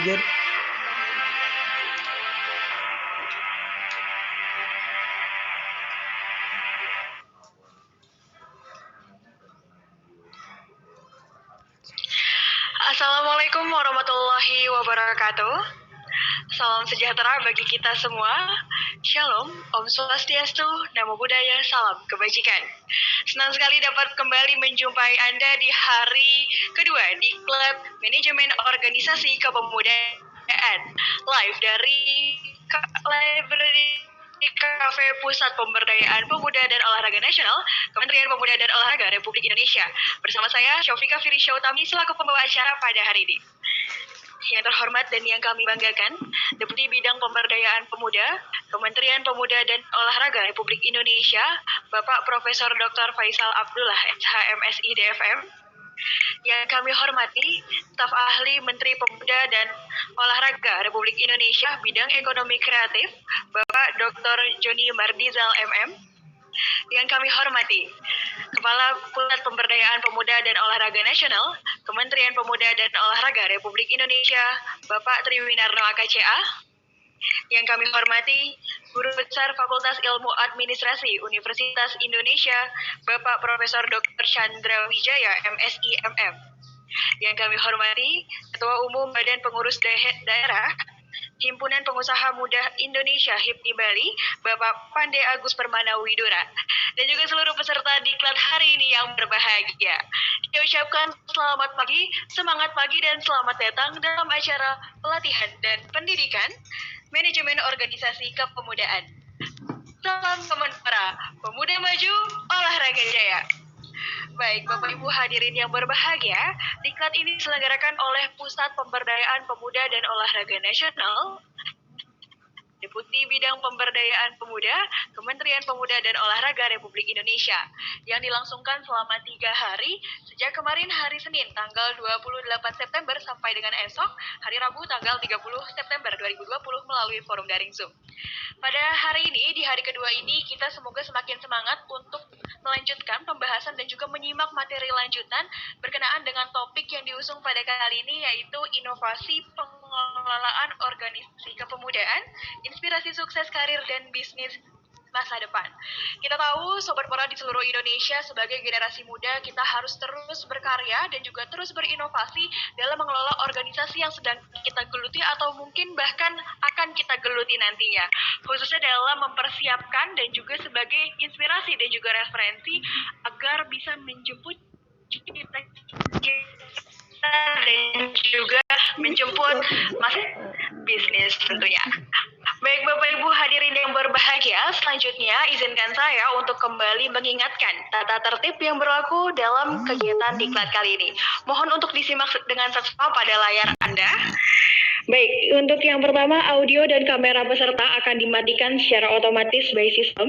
Jen. Assalamualaikum warahmatullahi wabarakatuh. Salam sejahtera bagi kita semua. Shalom, Om Swastiastu, Namo Buddhaya, salam kebajikan. Senang sekali dapat kembali menjumpai Anda di hari kedua di Klub Manajemen Organisasi Kepemudaan, live dari Library Cafe Pusat Pemberdayaan Pemuda dan Olahraga Nasional, Kementerian Pemuda dan Olahraga Republik Indonesia. Bersama saya, Syofika Firisya Utami, selaku pembawa acara pada hari ini. Yang terhormat dan yang kami banggakan, Deputi Bidang Pemberdayaan Pemuda, Kementerian Pemuda dan Olahraga Republik Indonesia, Bapak Profesor Dr. Faisal Abdullah, SHMSI DFM. Yang kami hormati, staf ahli Menteri Pemuda dan Olahraga Republik Indonesia bidang ekonomi kreatif, Bapak Dr. Joni Mardizal MM. Yang kami hormati, Kepala Pusat Pemberdayaan Pemuda dan Olahraga Nasional, Kementerian Pemuda dan Olahraga Republik Indonesia, Bapak Triwinarno AKCA. Yang kami hormati, Guru Besar Fakultas Ilmu Administrasi Universitas Indonesia, Bapak Profesor Dr. Chandra Wijaya, MSI MM. Yang kami hormati, Ketua Umum Badan Pengurus Daerah Himpunan Pengusaha Muda Indonesia HIPMI Bali, Bapak Pande Agus Permana Widura, dan juga seluruh peserta diklat hari ini yang berbahagia. Saya ucapkan selamat pagi, semangat pagi, dan selamat datang dalam acara pelatihan dan pendidikan Manajemen Organisasi Kepemudaan. Salam Kemenpora, Pemuda Maju, Olahraga Jaya. Baik, Bapak Ibu hadirin yang berbahagia, diklat ini diselenggarakan oleh Pusat Pemberdayaan Pemuda dan Olahraga Nasional, Deputi Bidang Pemberdayaan Pemuda, Kementerian Pemuda dan Olahraga Republik Indonesia, yang dilangsungkan selama 3 hari, sejak kemarin hari Senin tanggal 28 September sampai dengan esok, hari Rabu tanggal 30 September 2020 melalui forum daring Zoom. Pada hari ini, di hari kedua ini, kita semoga semakin semangat untuk melanjutkan pembahasan dan juga menyimak materi lanjutan berkenaan dengan topik yang diusung pada kali ini, yaitu inovasi pengelolaan organisasi kepemudaan, inspirasi sukses karir dan bisnis masa depan. Kita tahu Sobat Pora di seluruh Indonesia sebagai generasi muda, kita harus terus berkarya dan juga terus berinovasi dalam mengelola organisasi yang sedang kita geluti atau mungkin bahkan akan kita geluti nantinya. Khususnya dalam mempersiapkan dan juga sebagai inspirasi dan juga referensi agar bisa menjemput dan juga menjemput masa bisnis tentunya. Baik Bapak Ibu hadirin yang berbahagia, selanjutnya izinkan saya untuk kembali mengingatkan tata tertib yang berlaku dalam kegiatan diklat kali ini. Mohon untuk disimak dengan seksama pada layar Anda. Baik, untuk yang pertama, audio dan kamera peserta akan dimatikan secara otomatis by system.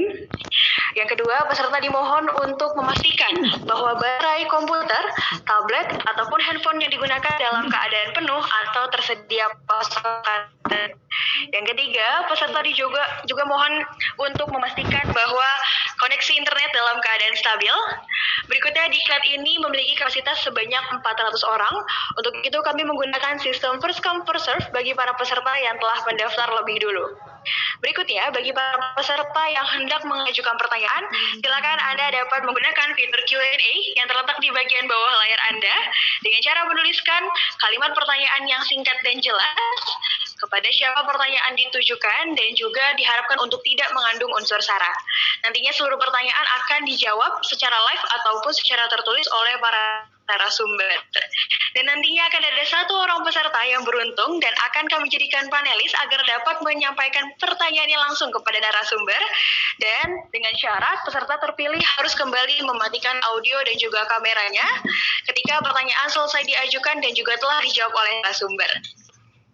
Yang kedua, peserta dimohon untuk memastikan bahwa baterai komputer, tablet, ataupun handphone yang digunakan dalam keadaan penuh atau tersedia pasokan. Yang ketiga, peserta juga mohon untuk memastikan bahwa koneksi internet dalam keadaan stabil. Berikutnya, diklat ini memiliki kapasitas sebanyak 400 orang. Untuk itu, kami menggunakan sistem first come first serve bagi para peserta yang telah mendaftar lebih dulu. Berikutnya, bagi para peserta yang hendak mengajukan pertanyaan, silakan Anda dapat menggunakan fitur Q&A yang terletak di bagian bawah layar Anda dengan cara menuliskan kalimat pertanyaan yang singkat dan jelas, kepada siapa pertanyaan ditujukan, dan juga diharapkan untuk tidak mengandung unsur sara. Nantinya seluruh pertanyaan akan dijawab secara live ataupun secara tertulis oleh para narasumber. Dan nantinya akan ada 1 orang peserta yang beruntung dan akan kami jadikan panelis agar dapat menyampaikan pertanyaannya langsung kepada narasumber. Dan dengan syarat peserta terpilih harus kembali mematikan audio dan juga kameranya ketika pertanyaan selesai diajukan dan juga telah dijawab oleh narasumber.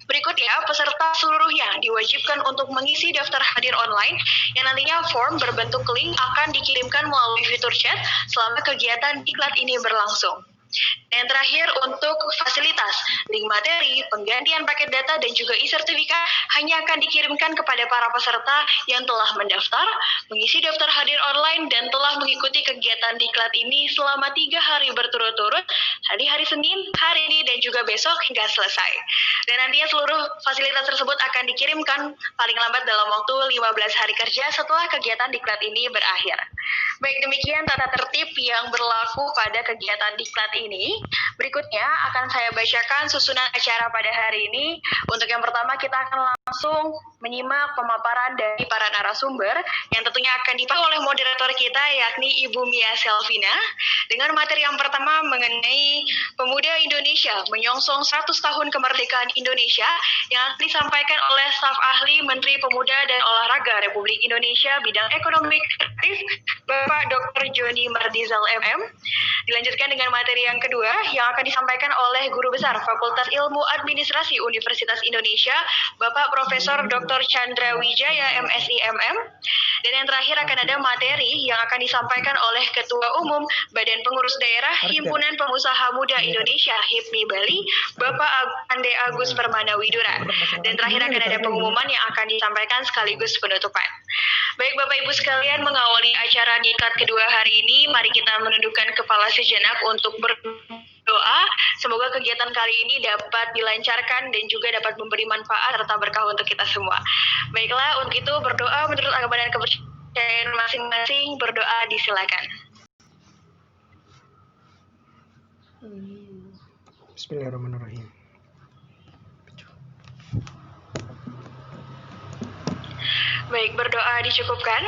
Berikutnya, peserta seluruhnya diwajibkan untuk mengisi daftar hadir online yang nantinya form berbentuk link akan dikirimkan melalui fitur chat selama kegiatan diklat ini berlangsung. Dan terakhir, untuk fasilitas, link materi, penggantian paket data, dan juga e-sertifikat hanya akan dikirimkan kepada para peserta yang telah mendaftar, mengisi daftar hadir online, dan telah mengikuti kegiatan diklat ini selama 3 hari berturut-turut, hari Senin, hari ini, dan juga besok hingga selesai. Dan nantinya seluruh fasilitas tersebut akan dikirimkan paling lambat dalam waktu 15 hari kerja setelah kegiatan diklat ini berakhir. Baik, demikian tata tertib yang berlaku pada kegiatan diklat ini. Berikutnya akan saya bacakan susunan acara pada hari ini. Untuk yang pertama, kita akan langsung menyimak pemaparan dari para narasumber yang tentunya akan dipandu oleh moderator kita, yakni Ibu Mia Selvina, dengan materi yang pertama mengenai Pemuda Indonesia menyongsong 100 tahun kemerdekaan Indonesia, yang akan disampaikan oleh staf ahli Menteri Pemuda dan Olahraga Republik Indonesia bidang ekonomi kreatif, Bapak Dr. Joni Mardizal MM. Dilanjutkan dengan materi yang kedua yang akan disampaikan oleh Guru Besar Fakultas Ilmu Administrasi Universitas Indonesia, Bapak Profesor Dr. Chandra Wijaya MSI MM. Dan yang terakhir akan ada materi yang akan disampaikan oleh Ketua Umum Badan Pengurus Daerah Himpunan Pengusaha Muda Indonesia HIPMI Bali, Bapak Ande Agus Permana Widura. Dan terakhir akan ada pengumuman yang akan disampaikan sekaligus penutupan. Baik Bapak Ibu sekalian, mengawali acara diklat kedua hari ini, mari kita menundukkan kepala sejenak untuk berdoa. Semoga kegiatan kali ini dapat dilancarkan dan juga dapat memberi manfaat serta berkah untuk kita semua. Baiklah, untuk itu berdoa menurut agama dan kepercayaan masing-masing. Berdoa disilakan. Bismillahirrahmanirrahim. Baik, berdoa dicukupkan.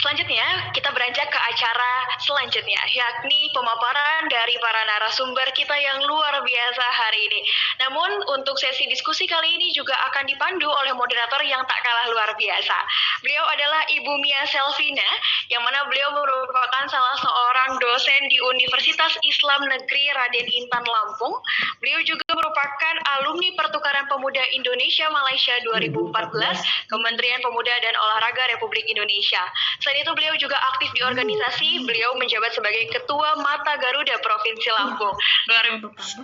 Selanjutnya, kita beranjak ke acara selanjutnya, yakni pemaparan dari para narasumber kita yang luar biasa hari ini. Namun, untuk sesi diskusi kali ini juga akan dipandu oleh moderator yang tak kalah luar biasa. Beliau adalah Ibu Mia Selvina, yang mana beliau merupakan salah seorang dosen di Universitas Islam Negeri Raden Intan Lampung. Beliau juga merupakan alumni Pertukaran Pemuda Indonesia Malaysia 2014, Kementerian Pemuda dan Olahraga Republik Indonesia. Selain itu beliau juga aktif di organisasi, beliau menjabat sebagai Ketua Mata Garuda Provinsi Lampung. Luar biasa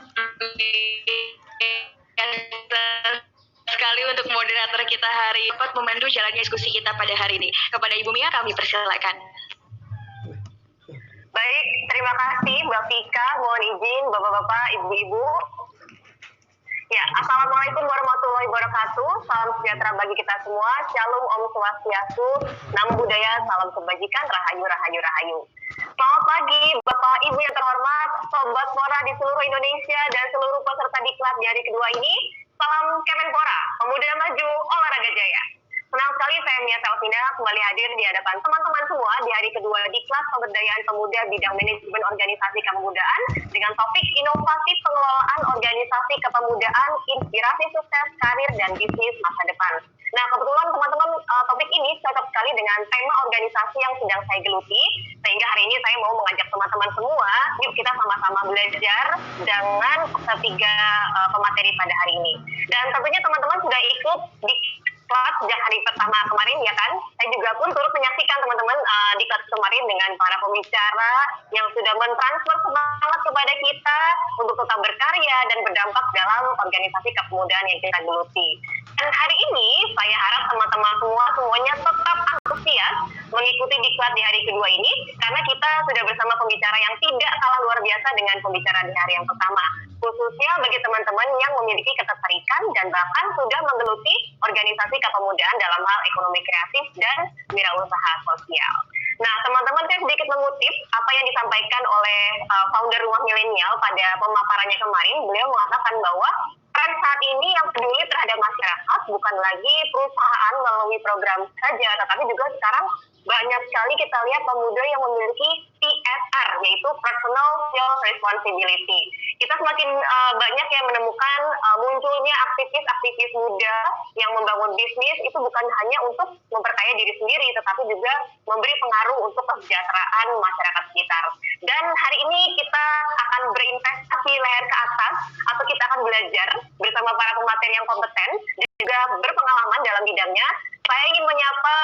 sekali untuk moderator kita hari ini dapat memandu jalannya diskusi kita pada hari ini. Kepada Ibu Mia kami persilakan. Baik, terima kasih Mbak Vika. Mohon izin Bapak-bapak, Ibu-ibu. Ya, Assalamualaikum warahmatullahi wabarakatuh. Salam sejahtera bagi kita semua. Shalom, Om Swastiastu, Namo Buddhaya, salam kebajikan, rahayu, rahayu, rahayu. Selamat pagi, Bapak Ibu yang terhormat, Sobat Pora di seluruh Indonesia dan seluruh peserta diklat di hari kedua ini. Salam Kemenpora, Pemuda Maju, Olahraga Jaya. Senang sekali saya Mia Selvina kembali hadir di hadapan teman-teman semua di hari kedua Diklat Pemberdayaan Pemuda Bidang Manajemen Organisasi Kepemudaan dengan topik inovasi pengelolaan organisasi kepemudaan, inspirasi sukses, karir, dan bisnis masa depan. Nah, kebetulan teman-teman topik ini cocok sekali dengan tema organisasi yang sedang saya geluti, sehingga hari ini saya mau mengajak teman-teman semua, yuk kita sama-sama belajar dengan ketiga pemateri pada hari ini. Dan tentunya teman-teman sudah ikut di kelas sejak hari pertama kemarin ya kan. Saya juga pun turut menyaksikan teman-teman di kelas kemarin dengan para pembicara yang sudah mentransfer semangat kepada kita untuk tetap berkarya dan berdampak dalam organisasi kepemudaan yang kita geluti. Dan hari ini saya harap teman-teman semuanya tetap antusias mengikuti diklat di hari kedua ini, karena kita sudah bersama pembicara yang tidak kalah luar biasa dengan pembicara di hari yang pertama, khususnya bagi teman-teman yang memiliki ketertarikan dan bahkan sudah menggeluti organisasi kepemudaan dalam hal ekonomi kreatif dan wirausaha sosial. Nah, teman-teman, saya sedikit mengutip apa yang disampaikan oleh founder Rumah Milenial pada pemaparannya kemarin. Beliau mengatakan bahwa tren saat ini yang peduli terhadap masyarakat bukan lagi perusahaan melalui program saja, tetapi juga sekarang banyak sekali kita lihat pemuda yang memiliki PSR, yaitu Personal Social Responsibility. Kita semakin banyak yang menemukan munculnya aktivis-aktivis muda yang membangun bisnis itu bukan hanya untuk memperkaya diri sendiri, tetapi juga memberi pengaruh untuk kesejahteraan masyarakat sekitar. Dan hari ini kita akan berinvestasi leher ke atas, atau kita akan belajar bersama para pemateri yang kompeten dan juga berpengalaman dalam bidangnya. Saya ingin menyapa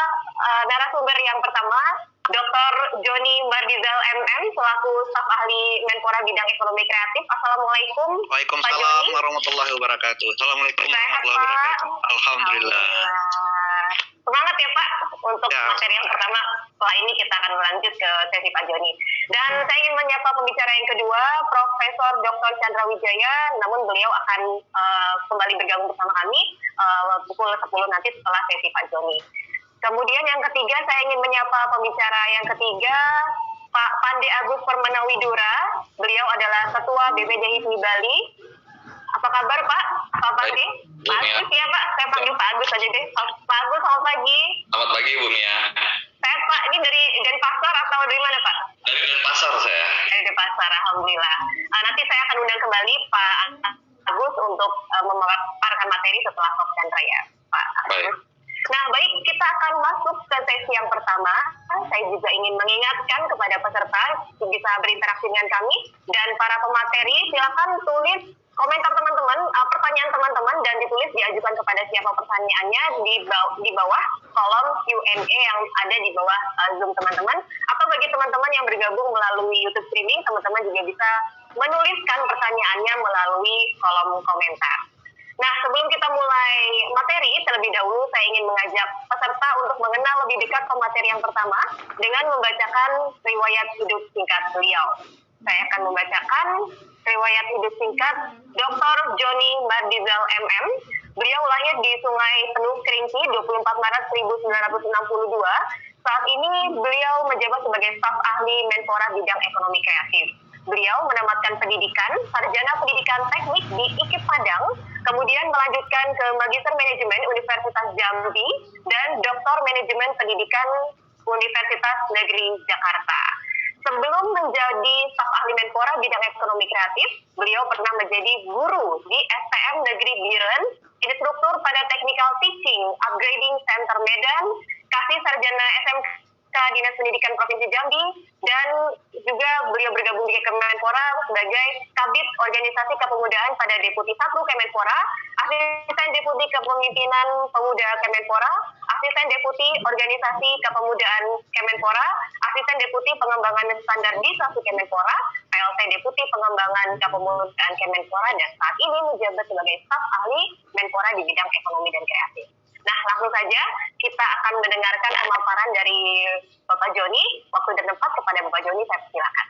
narasumber yang pertama, Dr. Joni Bardizal MM selaku staf ahli Menpora bidang ekonomi kreatif. Assalamualaikum Pak Waalaikumsalam Joni. warahmatullahi wabarakatuh. Assalamualaikum Sehat, warahmatullahi Pak? wabarakatuh. Alhamdulillah. Semangat ya Pak untuk Ya. materi yang pertama. Setelah ini kita akan lanjut ke sesi Pak Joni. Dan saya ingin menyapa pembicara yang kedua, Profesor Dr. Chandra Wijaya. Namun beliau akan kembali bergabung bersama kami pukul 10 nanti setelah sesi Pak Joni. Kemudian yang ketiga, saya ingin menyapa pembicara yang ketiga, Pak Pande Agus Permana Widura. Beliau adalah Ketua BPJI Bali. Apa kabar Pak? Pak Pande? Pak Agus ya Pak, saya panggil Pak Agus aja deh. Pak Agus, selamat pagi. Selamat pagi Bu Mia. Sehat Pak, ini dari Denpasar atau dari mana Pak? Dari Denpasar saya. Dari Denpasar, Alhamdulillah. Nanti saya akan undang kembali Pak Agus untuk memaparkan materi setelah Prof. Chandra ya Pak Agus. Baik. Nah, baik, kita akan masuk ke sesi yang pertama. Saya juga ingin mengingatkan kepada peserta bisa berinteraksi dengan kami dan para pemateri, silakan tulis komentar teman-teman, pertanyaan teman-teman dan ditulis diajukan kepada siapa pertanyaannya di bawah kolom Q&A yang ada di bawah Zoom teman-teman. Atau bagi teman-teman yang bergabung melalui YouTube streaming, teman-teman juga bisa menuliskan pertanyaannya melalui kolom komentar. Nah, sebelum kita mulai materi, terlebih dahulu saya ingin mengajak peserta untuk mengenal lebih dekat pemateri yang pertama dengan membacakan riwayat hidup singkat beliau. Saya akan membacakan riwayat hidup singkat Dr. Joni Bardizal MM. Beliau lahir di Sungai Penuh Kerinci 24 Maret 1962. Saat ini beliau menjabat sebagai staf ahli Menpora bidang ekonomi kreatif. Beliau menamatkan pendidikan sarjana pendidikan teknik di IKIP Padang, kemudian melanjutkan ke Magister Manajemen Universitas Jambi dan Doktor Manajemen Pendidikan Universitas Negeri Jakarta. Sebelum menjadi staf ahli Menpora bidang ekonomi kreatif, beliau pernah menjadi guru di STM Negeri Biren, instruktur pada Technical Teaching Upgrading Center Medan, kasih sarjana SMK Dinas Pendidikan Provinsi Jambi, dan juga beliau bergabung di Kemenpora sebagai Kabid Organisasi Kepemudaan pada Deputi 1 Kemenpora, Asisten Deputi Kepemimpinan Pemuda Kemenpora, Asisten Deputi Organisasi Kepemudaan Kemenpora, Asisten Deputi Pengembangan Standar di 1 Kemenpora, PLT Deputi Pengembangan Kepemudaan Kemenpora, dan saat ini menjabat sebagai staf ahli Menpora di bidang ekonomi dan kreatif. Nah, langsung saja kita akan mendengarkan pemaparan dari Bapak Joni. Waktu dan tempat kepada Bapak Joni, saya persilakan.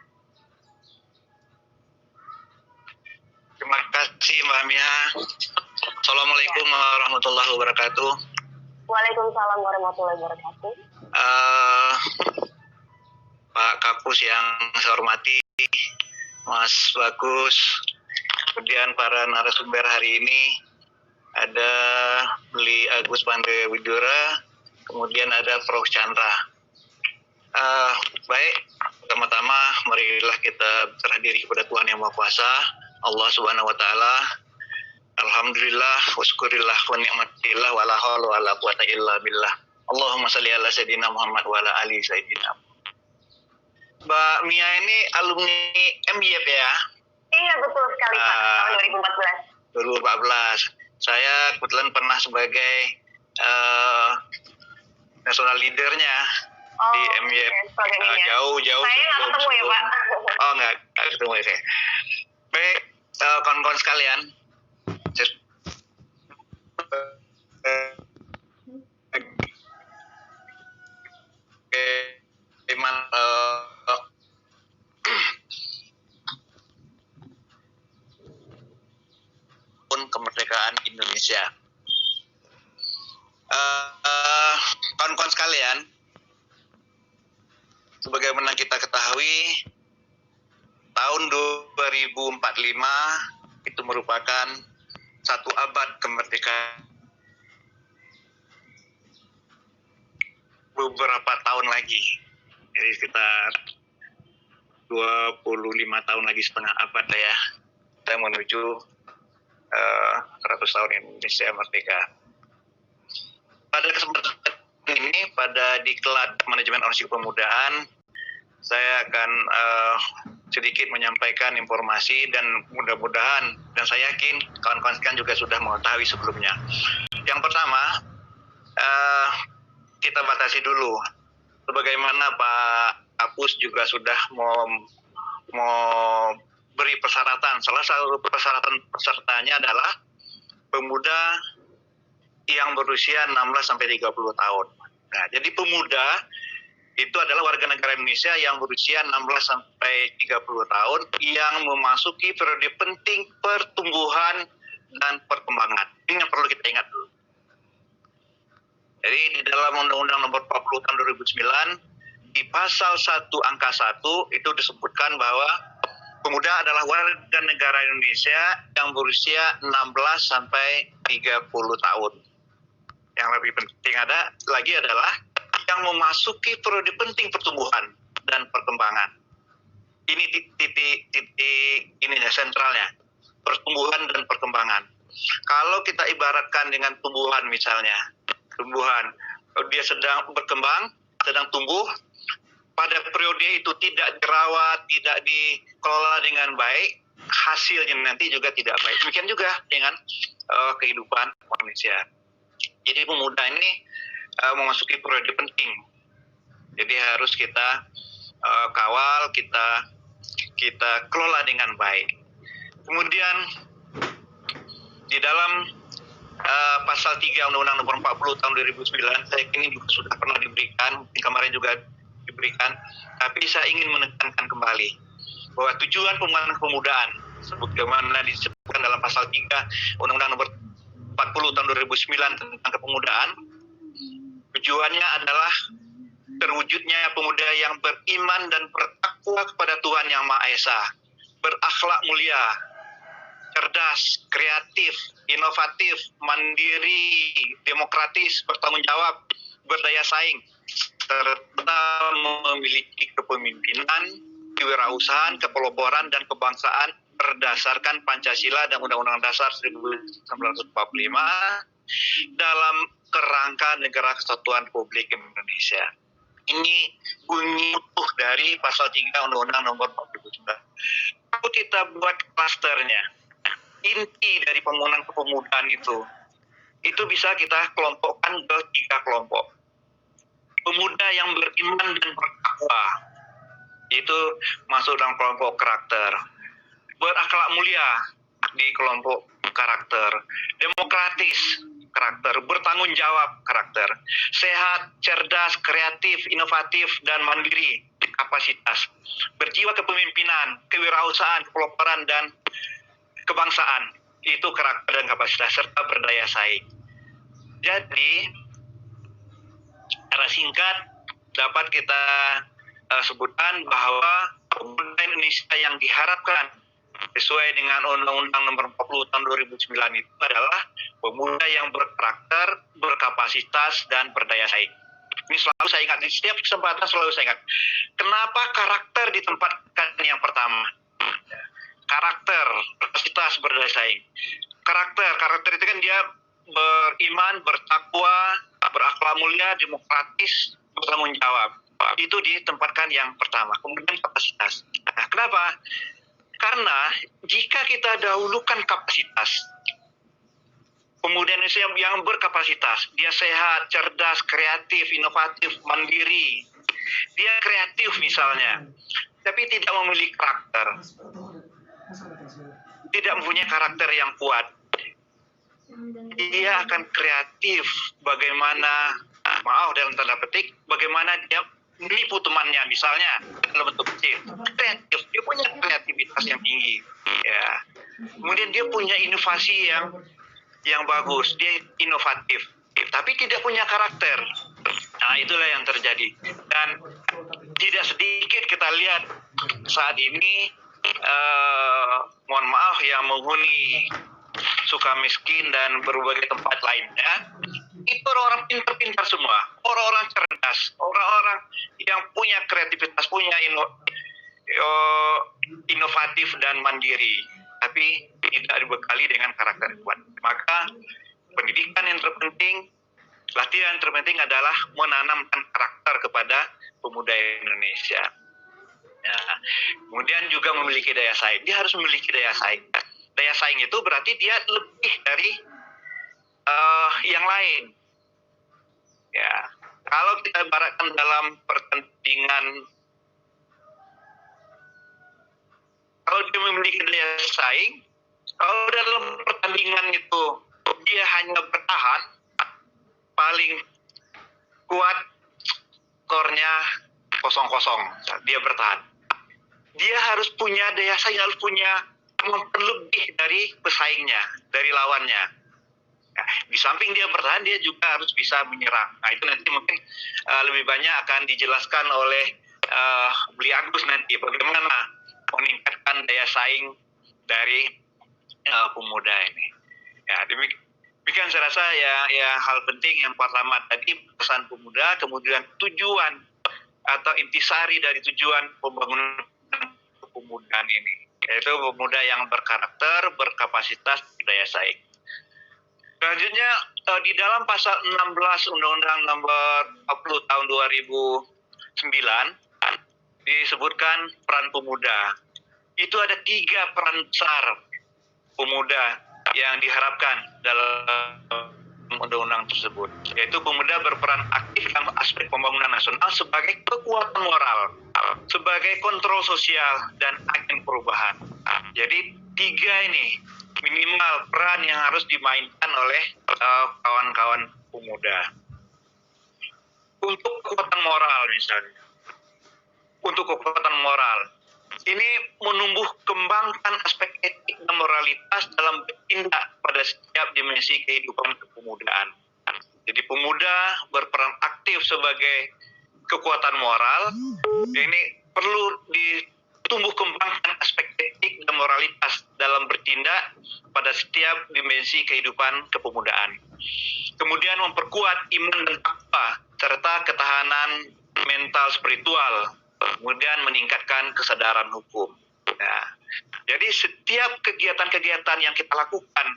Terima kasih Mbak Mia. Assalamualaikum warahmatullahi wabarakatuh. Waalaikumsalam warahmatullahi wabarakatuh. Pak Kapus yang saya hormati, Mas Bagus, kemudian para narasumber hari ini, ada Beli Agus Pande Widura, kemudian ada Prof. Chandra. Baik, pertama-tama marilah kita berserah diri kepada Tuhan Yang Maha Kuasa, Allah Subhanahu wa taala. Alhamdulillah, waskurillah wa ni'matillah wa la haula wa la quwata illa billah. Allahumma shalli ala sayyidina Muhammad wa ala ali sayyidina. Mbak Mia ini alumni MYF ya? Iya, betul sekali Pak, tahun 2014. Saya kebetulan pernah sebagai national leader-nya di MYF. Jauh. Saya nggak ketemu ya Pak. Oh nggak ketemu ya saya. Baik, kawan-kawan sekalian. Kemerdekaan Indonesia. Kawan-kawan sekalian, sebagaimana kita ketahui, tahun 2045 itu merupakan satu abad kemerdekaan. Beberapa tahun lagi, jadi sekitar 25 tahun lagi, setengah abad ya, kita menuju 100 tahun Indonesia merdeka. Pada kesempatan ini, pada Diklat Manajemen Organisasi Kepemudaan, saya akan sedikit menyampaikan informasi dan mudah-mudahan, dan saya yakin kawan-kawan sekalian juga sudah mengetahui sebelumnya. Yang pertama, kita batasi dulu sebagaimana Pak Kapus juga sudah mau beri persyaratan. Salah satu persyaratan pesertanya adalah pemuda yang berusia 16 sampai 30 tahun. Nah, jadi pemuda itu adalah warga negara Indonesia yang berusia 16 sampai 30 tahun yang memasuki periode penting pertumbuhan dan perkembangan. Ini yang perlu kita ingat dulu. Jadi di dalam Undang-Undang Nomor 40 Tahun 2009 di pasal 1 angka 1 itu disebutkan bahwa pemuda adalah warga negara Indonesia yang berusia 16 sampai 30 tahun. Yang lebih penting lagi adalah yang memasuki periode penting pertumbuhan dan perkembangan. Ini titik ini sentralnya, pertumbuhan dan perkembangan. Kalau kita ibaratkan dengan tumbuhan misalnya, dia sedang berkembang, sedang tumbuh, pada periode itu tidak dirawat, tidak dikelola dengan baik, hasilnya nanti juga tidak baik. Demikian juga dengan kehidupan manusia. Jadi pemuda ini memasuki periode penting. Jadi harus kita kawal, kita kelola dengan baik. Kemudian di dalam pasal 3 Undang-Undang Nomor 40 Tahun 2009, saya ini juga sudah pernah diberikan, kemarin juga diberikan, tapi saya ingin menekankan kembali bahwa tujuan pembangunan kepemudaan sebagaimana disebutkan dalam pasal 3 Undang-Undang Nomor 40 Tahun 2009 tentang kepemudaan, tujuannya adalah terwujudnya pemuda yang beriman dan bertakwa kepada Tuhan Yang Maha Esa, berakhlak mulia, cerdas, kreatif, inovatif, mandiri, demokratis, bertanggung jawab, berdaya saing, serta memiliki kepemimpinan, kewirausahaan, kepeloporan, dan kebangsaan berdasarkan Pancasila dan Undang-Undang Dasar 1945 dalam kerangka Negara Kesatuan Republik Indonesia. Ini bunyi utuh dari pasal 3 Undang-Undang Nomor 40. Kalau kita buat klasternya, inti dari pembangunan kepemudaan itu bisa kita kelompokkan ke 3 kelompok. Pemuda yang beriman dan bertakwa, itu masuk dalam kelompok karakter. Berakhlak mulia di kelompok karakter. Demokratis, karakter. Bertanggung jawab, karakter. Sehat, cerdas, kreatif, inovatif, dan mandiri, kapasitas. Berjiwa kepemimpinan, kewirausahaan, kepeloporan, dan kebangsaan, itu karakter dan kapasitas, serta berdaya saing. Jadi, secara singkat dapat kita sebutkan bahwa pemuda Indonesia yang diharapkan sesuai dengan Undang-Undang Nomor 40 Tahun 2009 itu adalah pemuda yang berkarakter, berkapasitas, dan berdaya saing. Ini selalu saya ingat, di setiap kesempatan selalu saya ingat. Kenapa karakter ditempatkan yang pertama? Karakter, kapasitas, berdaya saing. Karakter itu kan dia beriman, bertakwa, berakhlak mulia, demokratis, bertanggung jawab. Itu ditempatkan yang pertama. Kemudian kapasitas. Nah, kenapa? Karena jika kita dahulukan kapasitas, pemuda Indonesia yang berkapasitas, dia sehat, cerdas, kreatif, inovatif, mandiri, dia kreatif misalnya, tapi tidak memiliki karakter, tidak mempunyai karakter yang kuat, dia akan kreatif bagaimana, dalam tanda petik, bagaimana dia menipu temannya misalnya dalam bentuk kecil. Kreatif, dia punya kreativitas yang tinggi, ya. Kemudian dia punya inovasi yang bagus, dia inovatif, tapi tidak punya karakter. Nah, itulah yang terjadi. Dan tidak sedikit kita lihat saat ini, mohon maaf, yang menghuni Sukamiskin dan berbagai tempat lainnya, itu orang-orang pintar-pintar semua, orang-orang cerdas, orang-orang yang punya kreativitas, punya inovatif dan mandiri, tapi tidak dibekali dengan karakter kuat. Maka pendidikan yang terpenting, latihan yang terpenting adalah menanamkan karakter kepada pemuda Indonesia. Nah, kemudian juga memiliki daya saing. Dia harus memiliki daya saing. Daya saing itu berarti dia lebih dari yang lain. Ya, Kalau kita ibaratkan dalam pertandingan, kalau dia memiliki daya saing, kalau dalam pertandingan itu dia hanya bertahan, paling kuat skornya 0-0, dia bertahan. Dia harus punya daya saing, harus punya kemampuan lebih dari pesaingnya, dari lawannya. Nah, di samping dia bertahan, dia juga harus bisa menyerang. Nah, itu nanti mungkin lebih banyak akan dijelaskan oleh Beli Agus nanti, bagaimana meningkatkan daya saing dari pemuda ini. Ya, demikian saya rasa ya hal penting yang pertama tadi pesan pemuda, kemudian tujuan atau intisari dari tujuan pembangunan kepemudaan ini, yaitu pemuda yang berkarakter, berkapasitas, daya saing. Selanjutnya di dalam pasal 16 Undang-Undang Nomor 40 Tahun 2009 disebutkan peran pemuda. Itu ada 3 peran besar pemuda yang diharapkan dalam undang-undang tersebut, yaitu pemuda berperan aktif dalam aspek pembangunan nasional sebagai kekuatan moral, sebagai kontrol sosial, dan agen perubahan. Jadi 3 ini minimal peran yang harus dimainkan oleh kawan-kawan pemuda. Untuk kekuatan moral misalnya, untuk kekuatan moral, ini menumbuh kembangkan aspek etik dan moralitas dalam bertindak pada setiap dimensi kehidupan kepemudaan. Jadi pemuda berperan aktif sebagai kekuatan moral, ini perlu ditumbuh kembangkan aspek etik dan moralitas dalam bertindak pada setiap dimensi kehidupan kepemudaan. Kemudian memperkuat iman dan takwa serta ketahanan mental spiritual, kemudian meningkatkan kesadaran hukum. Nah, jadi setiap kegiatan-kegiatan yang kita lakukan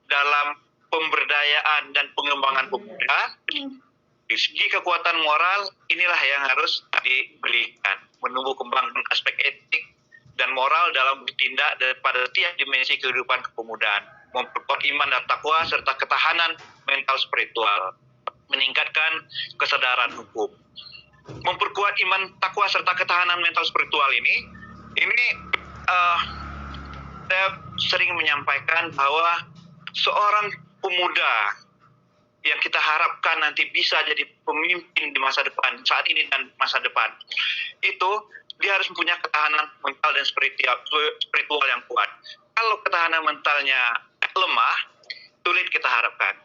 dalam pemberdayaan dan pengembangan pemuda, di segi kekuatan moral inilah yang harus diberikan, menumbuh kembangkan aspek etik dan moral dalam bertindak pada setiap dimensi kehidupan kepemudaan, memperkuat iman dan takwa serta ketahanan mental spiritual, meningkatkan kesadaran hukum. Memperkuat iman, takwa serta ketahanan mental spiritual ini saya sering menyampaikan bahwa seorang pemuda yang kita harapkan nanti bisa jadi pemimpin di masa depan, saat ini dan masa depan, itu dia harus mempunyai ketahanan mental dan spiritual yang kuat. Kalau ketahanan mentalnya lemah, sulit kita harapkan.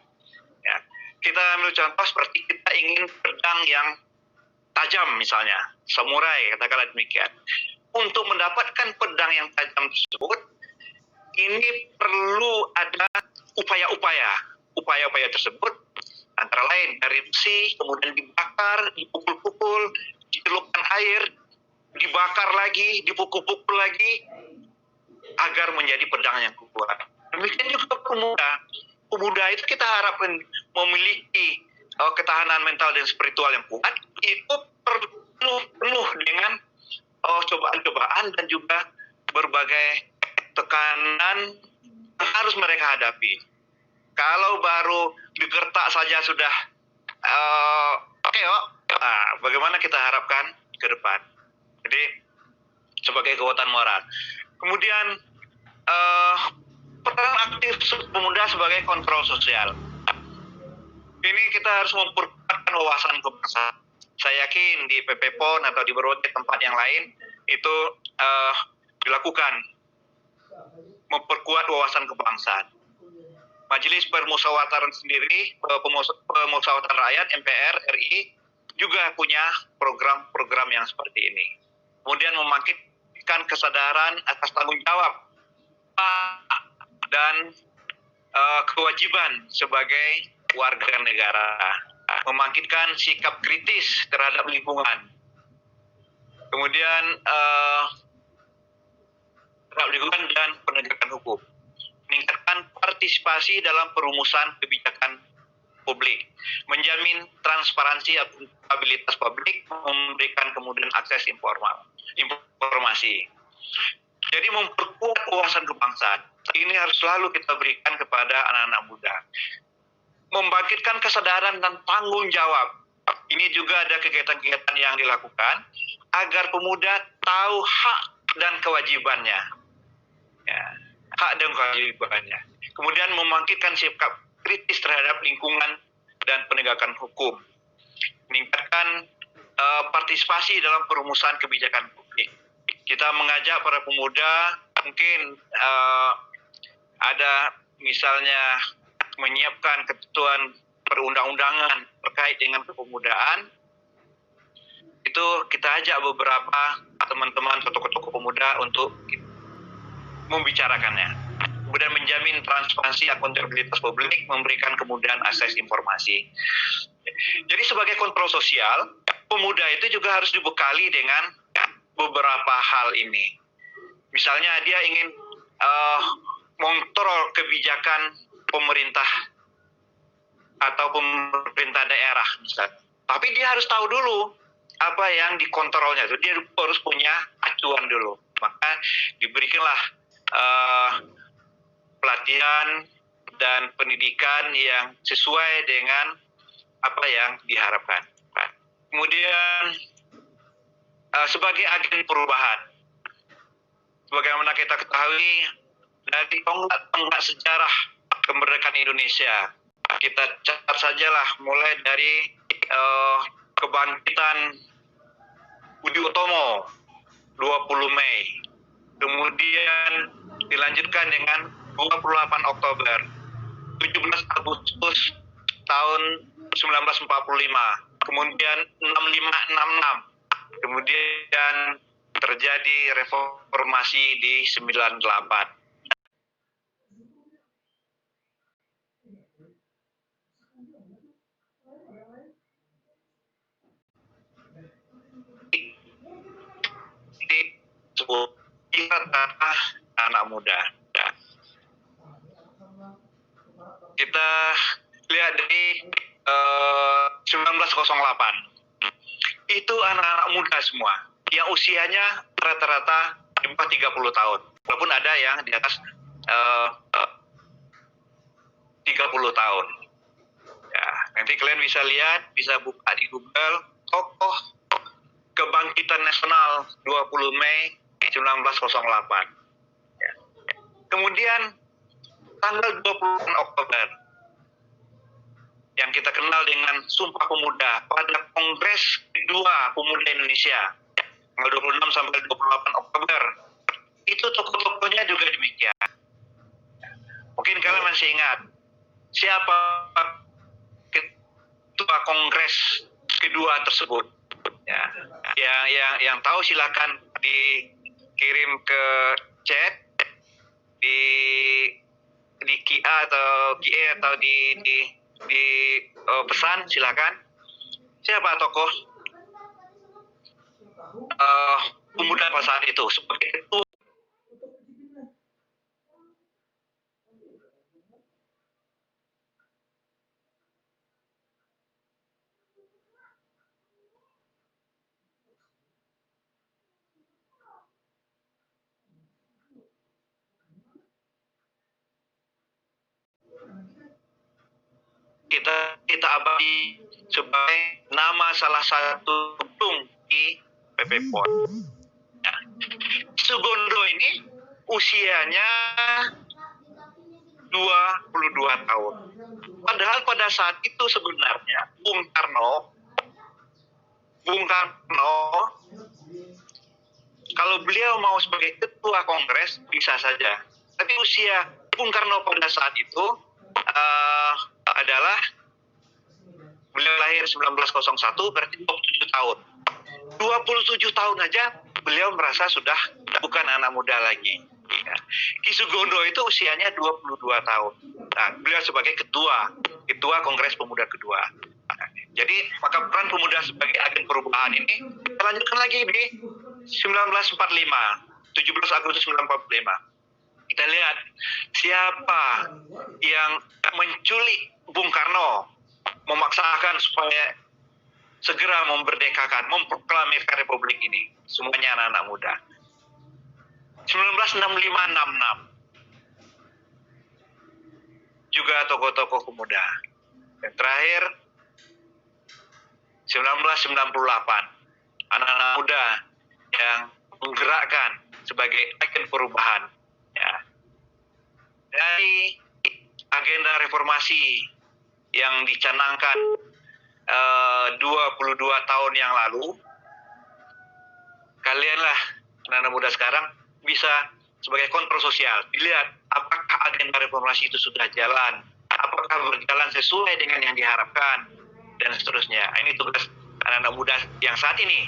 Ya. Kita ambil contoh seperti kita ingin pedang yang tajam misalnya, samurai katakanlah demikian. Untuk mendapatkan pedang yang tajam tersebut, ini perlu ada upaya-upaya tersebut, antara lain dari besi, kemudian dibakar, dipukul-pukul, dicelupkan air, dibakar lagi, dipukul-pukul lagi, agar menjadi pedang yang kuat. Demikian juga pemuda itu kita harapkan memiliki ketahanan mental dan spiritual yang kuat, itu penuh dengan cobaan-cobaan dan juga berbagai tekanan yang harus mereka hadapi. Kalau baru digertak saja sudah bagaimana kita harapkan ke depan. Jadi sebagai kekuatan moral. Kemudian peran aktif pemuda sebagai kontrol sosial. Ini kita harus memperkuatkan wawasan kebangsaan. Saya yakin di PP PON atau di berbagai tempat yang lain itu dilakukan memperkuat wawasan kebangsaan. Majelis Permusyawaratan sendiri, Pemusyawaratan Rakyat MPR RI juga punya program-program yang seperti ini. Kemudian membangkitkan kesadaran atas tanggung jawab dan kewajiban sebagai warga negara, membangkitkan sikap kritis terhadap lingkungan, kemudian terhadap lingkungan dan penegakan hukum, meningkatkan partisipasi dalam perumusan kebijakan publik, menjamin transparansi akuntabilitas publik, memberikan kemudian akses informasi. Jadi memperkuat wawasan kebangsaan ini harus selalu kita berikan kepada anak-anak muda. Membangkitkan kesadaran dan tanggung jawab ini juga ada kegiatan-kegiatan yang dilakukan agar pemuda tahu hak dan kewajibannya. Ya, hak dan kewajibannya. Kemudian membangkitkan sikap kritis terhadap lingkungan dan penegakan hukum. Meningkatkan partisipasi dalam perumusan kebijakan publik. Kita mengajak para pemuda, mungkin ada misalnya menyiapkan ketentuan perundang-undangan terkait dengan kepemudaan. Itu kita ajak beberapa teman-teman tokoh-tokoh pemuda untuk membicarakannya. Kemudian menjamin transparansi akuntabilitas publik, memberikan kemudahan akses informasi. Jadi sebagai kontrol sosial, pemuda itu juga harus dibekali dengan beberapa hal ini. Misalnya dia ingin mengontrol kebijakan pemerintah atau pemerintah daerah misalnya. Tapi dia harus tahu dulu apa yang dikontrolnya itu. Dia harus punya acuan dulu. Maka diberikanlah pelatihan dan pendidikan yang sesuai dengan apa yang diharapkan. Kemudian sebagai agen perubahan, sebagaimana kita ketahui dari tonggak sejarah kemerdekaan Indonesia, kita catat sajalah mulai dari kebangkitan Budi Utomo 20 Mei, kemudian dilanjutkan dengan 28 Oktober, 17 Agustus tahun 1945, kemudian 6566, kemudian terjadi reformasi di 98. Anak muda. Kita lihat dari 1908. Itu anak-anak muda semua yang usianya rata-rata di bawah 30 tahun. Walaupun ada yang di atas 30 tahun. Ya, nanti kalian bisa lihat, bisa buka di Google tokoh kebangkitan nasional 20 Mei 1908. Ya. Kemudian tanggal 20 Oktober yang kita kenal dengan Sumpah Pemuda pada Kongres kedua Pemuda Indonesia tanggal 26 sampai 28 Oktober. Itu tokoh-tokohnya juga demikian. Mungkin kalian masih ingat siapa ketua Kongres kedua tersebut. Ya, yang tahu silakan dikirim ke chat di QA atau di pesan, silakan. Siapa tokoh pemuda pada saat itu sebagai ketua? Kita abadi sebagai nama salah satu gedung di PP PON. Ya. Sugondo ini usianya 22 tahun. Padahal pada saat itu sebenarnya Bung Karno kalau beliau mau sebagai ketua Kongres bisa saja. Tapi usia Bung Karno pada saat itu adalah beliau lahir 1901, berarti 27 tahun. 27 tahun aja beliau merasa sudah bukan anak muda lagi. Ya. Ki Sugondo itu usianya 22 tahun. Nah, beliau sebagai ketua Kongres Pemuda kedua. Nah, jadi maka peran pemuda sebagai agen perubahan ini kita lanjutkan lagi di 1945, 17 Agustus 1945. Kita lihat siapa yang menculik Bung Karno, memaksakan supaya segera memerdekakan, memproklamirkan republik ini. Semuanya anak-anak muda. 1965-66 juga tokoh-tokoh pemuda. Dan terakhir 1998. Anak-anak muda yang menggerakkan sebagai agen perubahan. Ya. Dari agenda reformasi yang dicanangkan 22 tahun yang lalu, kalianlah anak-anak muda sekarang bisa sebagai kontrol sosial. Dilihat apakah agenda reformasi itu sudah jalan, apakah berjalan sesuai dengan yang diharapkan, dan seterusnya. Ini tugas anak-anak muda yang saat ini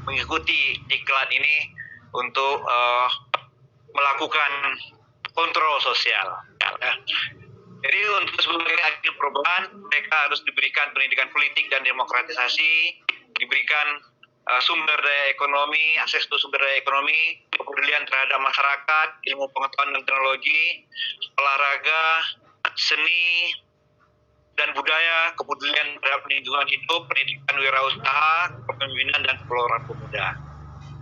mengikuti diklat ini untuk melakukan kontrol sosial. Jadi untuk sebagai agen perubahan, mereka harus diberikan pendidikan politik dan demokratisasi, diberikan sumber daya ekonomi, akses ke sumber daya ekonomi, kepedulian terhadap masyarakat, ilmu pengetahuan dan teknologi, olahraga, seni, dan budaya, kepedulian terhadap lingkungan hidup, pendidikan wirausaha, kepemimpinan dan pengelolaan pemuda.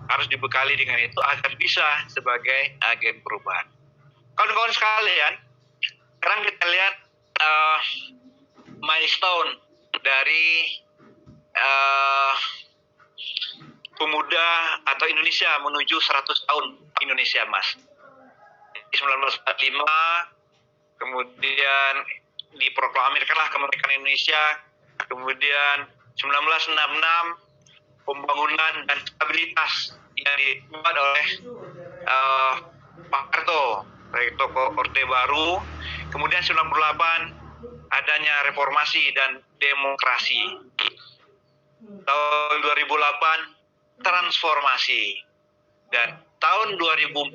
Harus dibekali dengan itu agar bisa sebagai agen perubahan. Kawan-kawan sekalian, sekarang kita lihat milestone dari pemuda atau Indonesia menuju 100 tahun Indonesia Emas. 1945, kemudian diproklamirkanlah kemerdekaan Indonesia, kemudian 1966 pembangunan dan stabilitas yang dibuat oleh Pak Harto, baik tokoh Orde Baru, kemudian 98 adanya reformasi dan demokrasi. Tahun 2008 transformasi, dan tahun 2045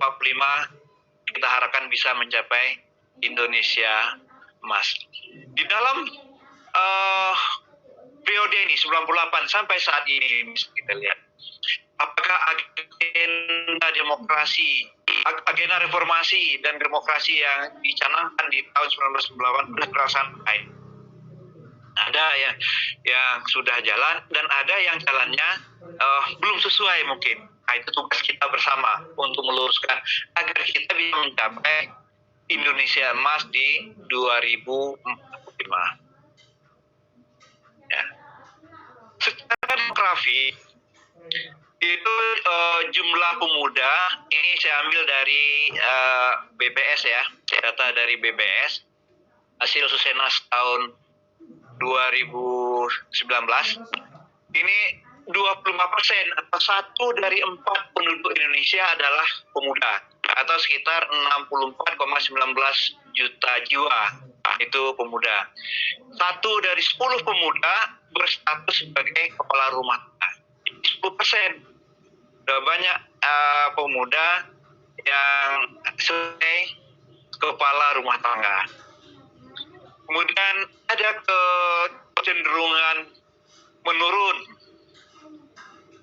kita harapkan bisa mencapai Indonesia Emas. Di dalam periode ini 98 sampai saat ini bisa kita lihat apakah agenda demokrasi, agenda reformasi dan demokrasi yang dicanangkan di tahun 1998 sudah terlaksana. Ada yang sudah jalan dan ada yang jalannya belum sesuai mungkin. Nah, itu tugas kita bersama untuk meluruskan agar kita bisa mencapai Indonesia Emas di 2045. Ya. Secara demografi itu jumlah pemuda ini saya ambil dari BBS ya, data dari BBS hasil Susenas tahun 2019 ini 25% atau 1 dari 4 penduduk Indonesia adalah pemuda atau sekitar 64,19 juta jiwa itu pemuda. 1 dari 10 pemuda berstatus sebagai kepala rumah tangga. 10%. Sudah banyak pemuda yang sebagai kepala rumah tangga. Kemudian ada kecenderungan menurun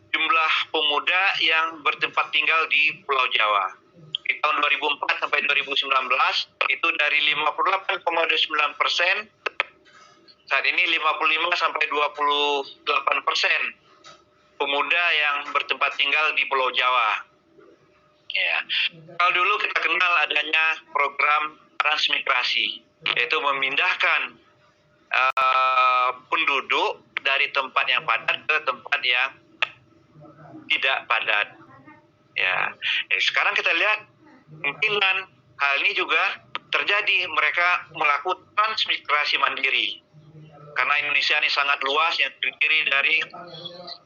jumlah pemuda yang bertempat tinggal di Pulau Jawa. Di tahun 2004 sampai 2019 itu dari 58,29%, saat ini 55 sampai 28% pemuda yang bertempat tinggal di Pulau Jawa. Ya. Kalau dulu kita kenal adanya program transmigrasi, yaitu memindahkan penduduk dari tempat yang padat ke tempat yang tidak padat. Ya, sekarang kita lihat kemungkinan hal ini juga terjadi, mereka melakukan transmigrasi mandiri. Karena Indonesia ini sangat luas yang terdiri dari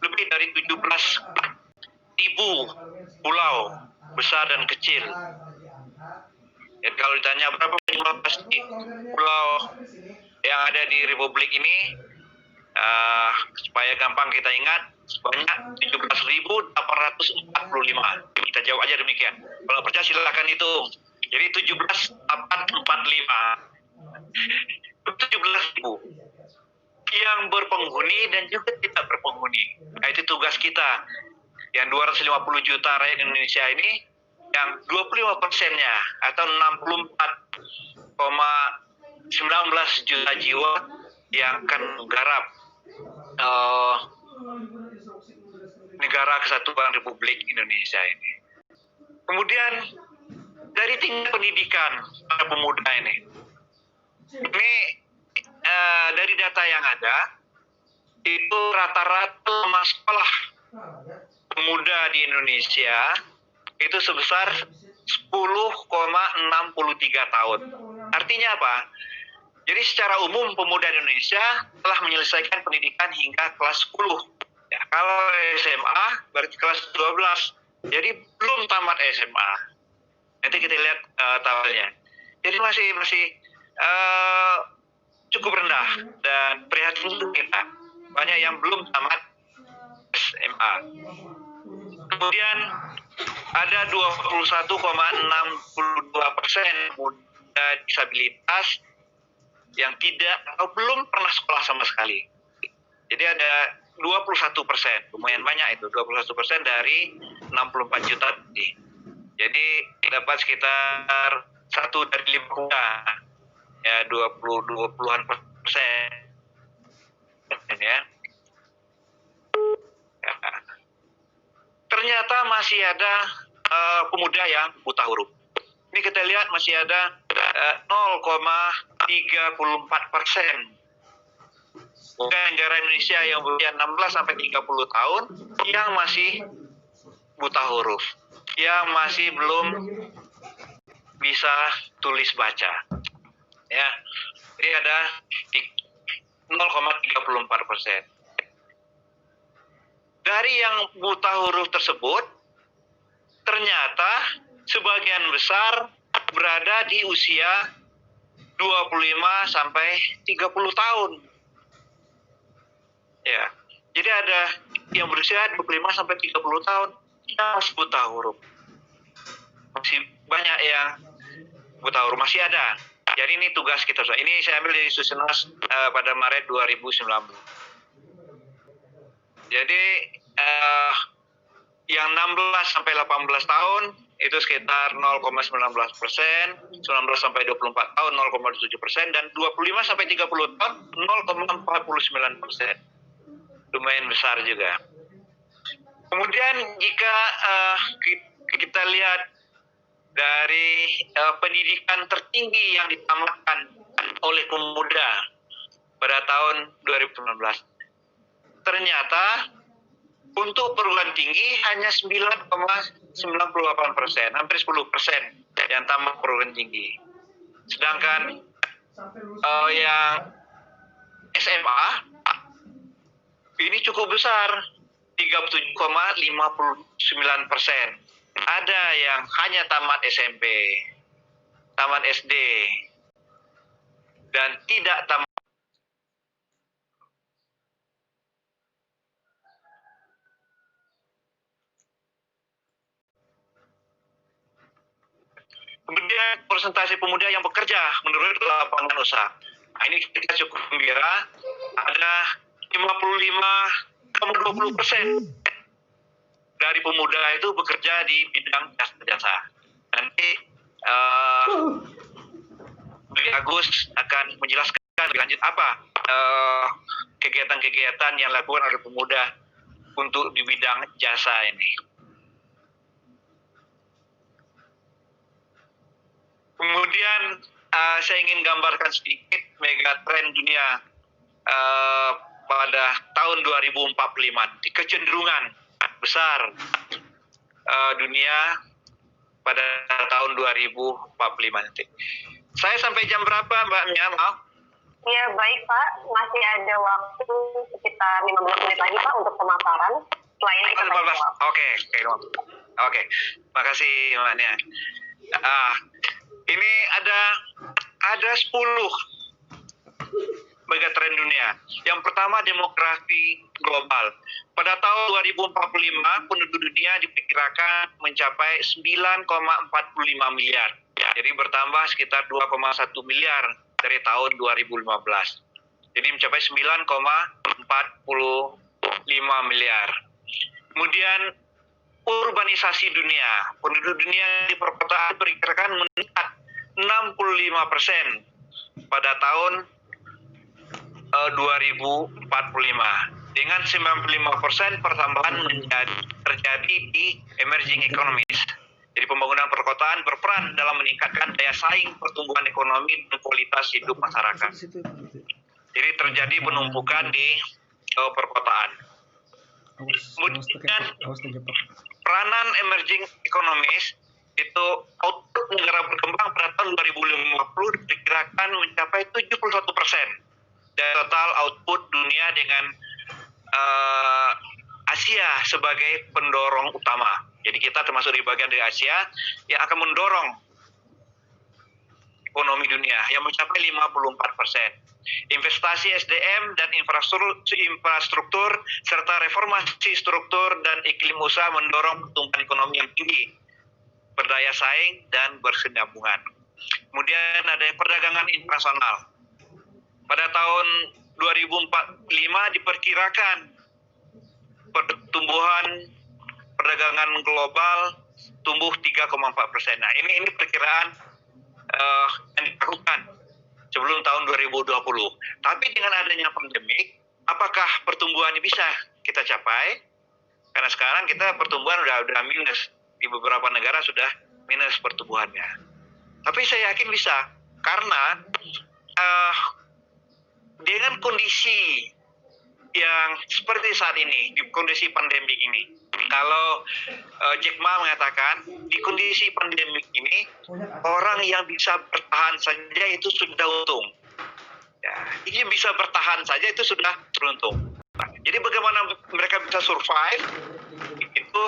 lebih dari 17.000 pulau besar dan kecil. Ya, kalau ditanya berapa jumlah pasti pulau yang ada di Republik ini, supaya gampang kita ingat, sebanyak 17.845. Kita jawab aja demikian. Kalau percaya silakan hitung. Jadi 17.845. 17.000 yang berpenghuni dan juga tidak berpenghuni. Nah, itu tugas kita. Yang 250 juta rakyat Indonesia ini, yang 25%-nya atau 64,19 juta jiwa yang akan menggarap negara kesatuan Republik Indonesia ini. Kemudian dari tingkat pendidikan para pemuda ini dari data yang ada itu rata-rata lama sekolah pemuda di Indonesia itu sebesar 10,63 tahun. Artinya apa? Jadi secara umum pemuda Indonesia telah menyelesaikan pendidikan hingga kelas 10. Ya, kalau SMA berarti kelas 12. Jadi belum tamat SMA. Nanti kita lihat tabelnya. Jadi masih cukup rendah dan prihatin untuk kita. Banyak yang belum tamat SMA. Kemudian ada 21,62% pemuda disabilitas yang tidak atau belum pernah sekolah sama sekali. Jadi ada 21%, lumayan banyak itu, 21% dari 64 juta tadi. Jadi dapat sekitar 1 dari 5 pemuda, ya 20-an persen. Ya. Ternyata masih ada pemuda yang buta huruf. Ini kita lihat masih ada 0,34%. Negara Indonesia yang berusia 16 sampai 30 tahun yang masih buta huruf, yang masih belum bisa tulis baca. Ya, jadi ada 0,34%. Dari yang buta huruf tersebut, ternyata sebagian besar berada di usia 25 sampai 30 tahun. Ya, jadi ada yang berusia 25 sampai 30 tahun yang masih buta huruf. Masih banyak yang buta huruf, masih ada. Jadi ini tugas kita. Ini saya ambil dari Susenas pada Maret 2019. Jadi yang 16 sampai 18 tahun itu sekitar 0,19%, 19 sampai 24 tahun 0,7%, dan 25 sampai 30 tahun 0,49%. Lumayan besar juga. Kemudian jika kita lihat dari pendidikan tertinggi yang ditamatkan oleh pemuda pada tahun 2019, ternyata untuk perguruan tinggi hanya 9,98%, hampir 10% yang tamat perguruan tinggi. Sedangkan yang SMA ini cukup besar, 37,59%. Ada yang hanya tamat SMP, tamat SD, dan tidak tamat. Kemudian persentase pemuda yang bekerja menurut lapangan usaha. Nah, ini kita cukup gembira, ada 55,20% dari pemuda itu bekerja di bidang jasa-jasa. Nanti Beli Agus akan menjelaskan lebih lanjut apa kegiatan-kegiatan yang dilakukan oleh pemuda untuk di bidang jasa ini. Kemudian saya ingin gambarkan sedikit megatrend dunia pada tahun 2045, kecenderungan besar dunia pada tahun 2045 nanti. Saya sampai jam berapa Mbak Mia? Maaf. Ya baik Pak, masih ada waktu sekitar 15 menit lagi Pak untuk pemaparan. Setelah ini kita jawab. Oke. Makasih Mbak Nia. Ini ada 10 megatrend dunia. Yang pertama, demografi global. Pada tahun 2045 penduduk dunia diperkirakan mencapai 9,45 miliar. Jadi bertambah sekitar 2,1 miliar dari tahun 2015. Jadi mencapai 9,45 miliar. Kemudian urbanisasi dunia. Penduduk dunia di perkotaan diperkirakan meningkat 65% pada tahun 2045 dengan 95% pertambahan terjadi di emerging economies. Jadi pembangunan perkotaan berperan dalam meningkatkan daya saing pertumbuhan ekonomi dan kualitas hidup masyarakat. Jadi terjadi penumpukan di perkotaan. Kemudian peranan emerging economies itu output negara berkembang pada tahun 2050 diperkirakan mencapai 71% dari total output dunia dengan Asia sebagai pendorong utama. Jadi kita termasuk di bagian dari Asia yang akan mendorong ekonomi dunia yang mencapai 54%. Investasi SDM dan infrastruktur serta reformasi struktur dan iklim usaha mendorong pertumbuhan ekonomi yang tinggi, berdaya saing dan berkesinambungan. Kemudian ada perdagangan internasional. Pada tahun 2045 diperkirakan pertumbuhan perdagangan global tumbuh 3,4%. Nah, ini perkiraan yang dilakukan sebelum tahun 2020. Tapi dengan adanya pandemik, apakah pertumbuhan ini bisa kita capai? Karena sekarang kita pertumbuhan udah minus. Di beberapa negara sudah minus pertumbuhannya. Tapi saya yakin bisa. Karena dengan kondisi yang seperti saat ini, di kondisi pandemik ini, kalau Jack Ma mengatakan, di kondisi pandemik ini, orang yang bisa bertahan saja itu sudah untung. Ya, ini bisa bertahan saja itu sudah beruntung. Nah, jadi bagaimana mereka bisa survive, itu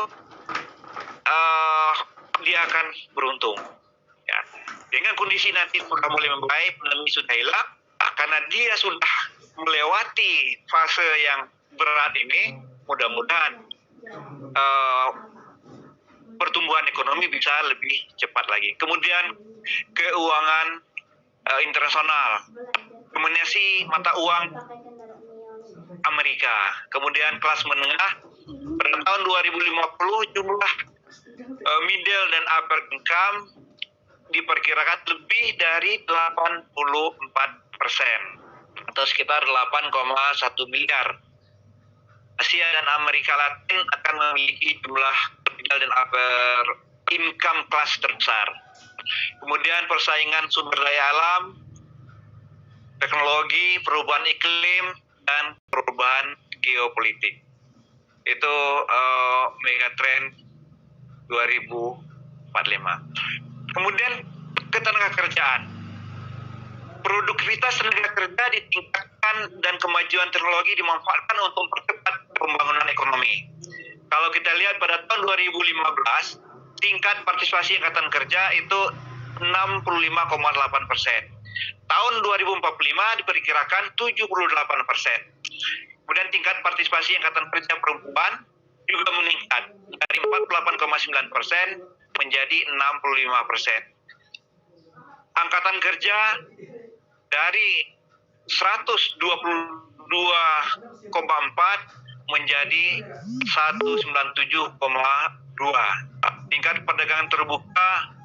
dia akan beruntung. Ya. Dengan kondisi nanti sudah mulai membaik, pandemi sudah hilang, karena dia sudah melewati fase yang berat ini, mudah-mudahan pertumbuhan ekonomi bisa lebih cepat lagi. Kemudian keuangan internasional, dominasi mata uang Amerika, kemudian kelas menengah pada tahun 2050 jumlah middle dan upper income diperkirakan lebih dari 84% atau sekitar 8,1 miliar. Asia dan Amerika Latin akan memiliki jumlah middle dan upper income kelas terbesar. Kemudian persaingan sumber daya alam, teknologi, perubahan iklim, dan perubahan geopolitik. Itu megatrend 2045. Kemudian ketenaga kerjaan. Produktivitas tenaga kerja ditingkatkan dan kemajuan teknologi dimanfaatkan untuk mempercepat pembangunan ekonomi. Kalau kita lihat pada tahun 2015, tingkat partisipasi angkatan kerja itu 65,8%. Tahun 2045 diperkirakan 78%. Kemudian tingkat partisipasi angkatan kerja perempuan juga meningkat dari 48,9% menjadi 65%. Angkatan kerja dari 122,4 menjadi 197,2. Tingkat perdagangan terbuka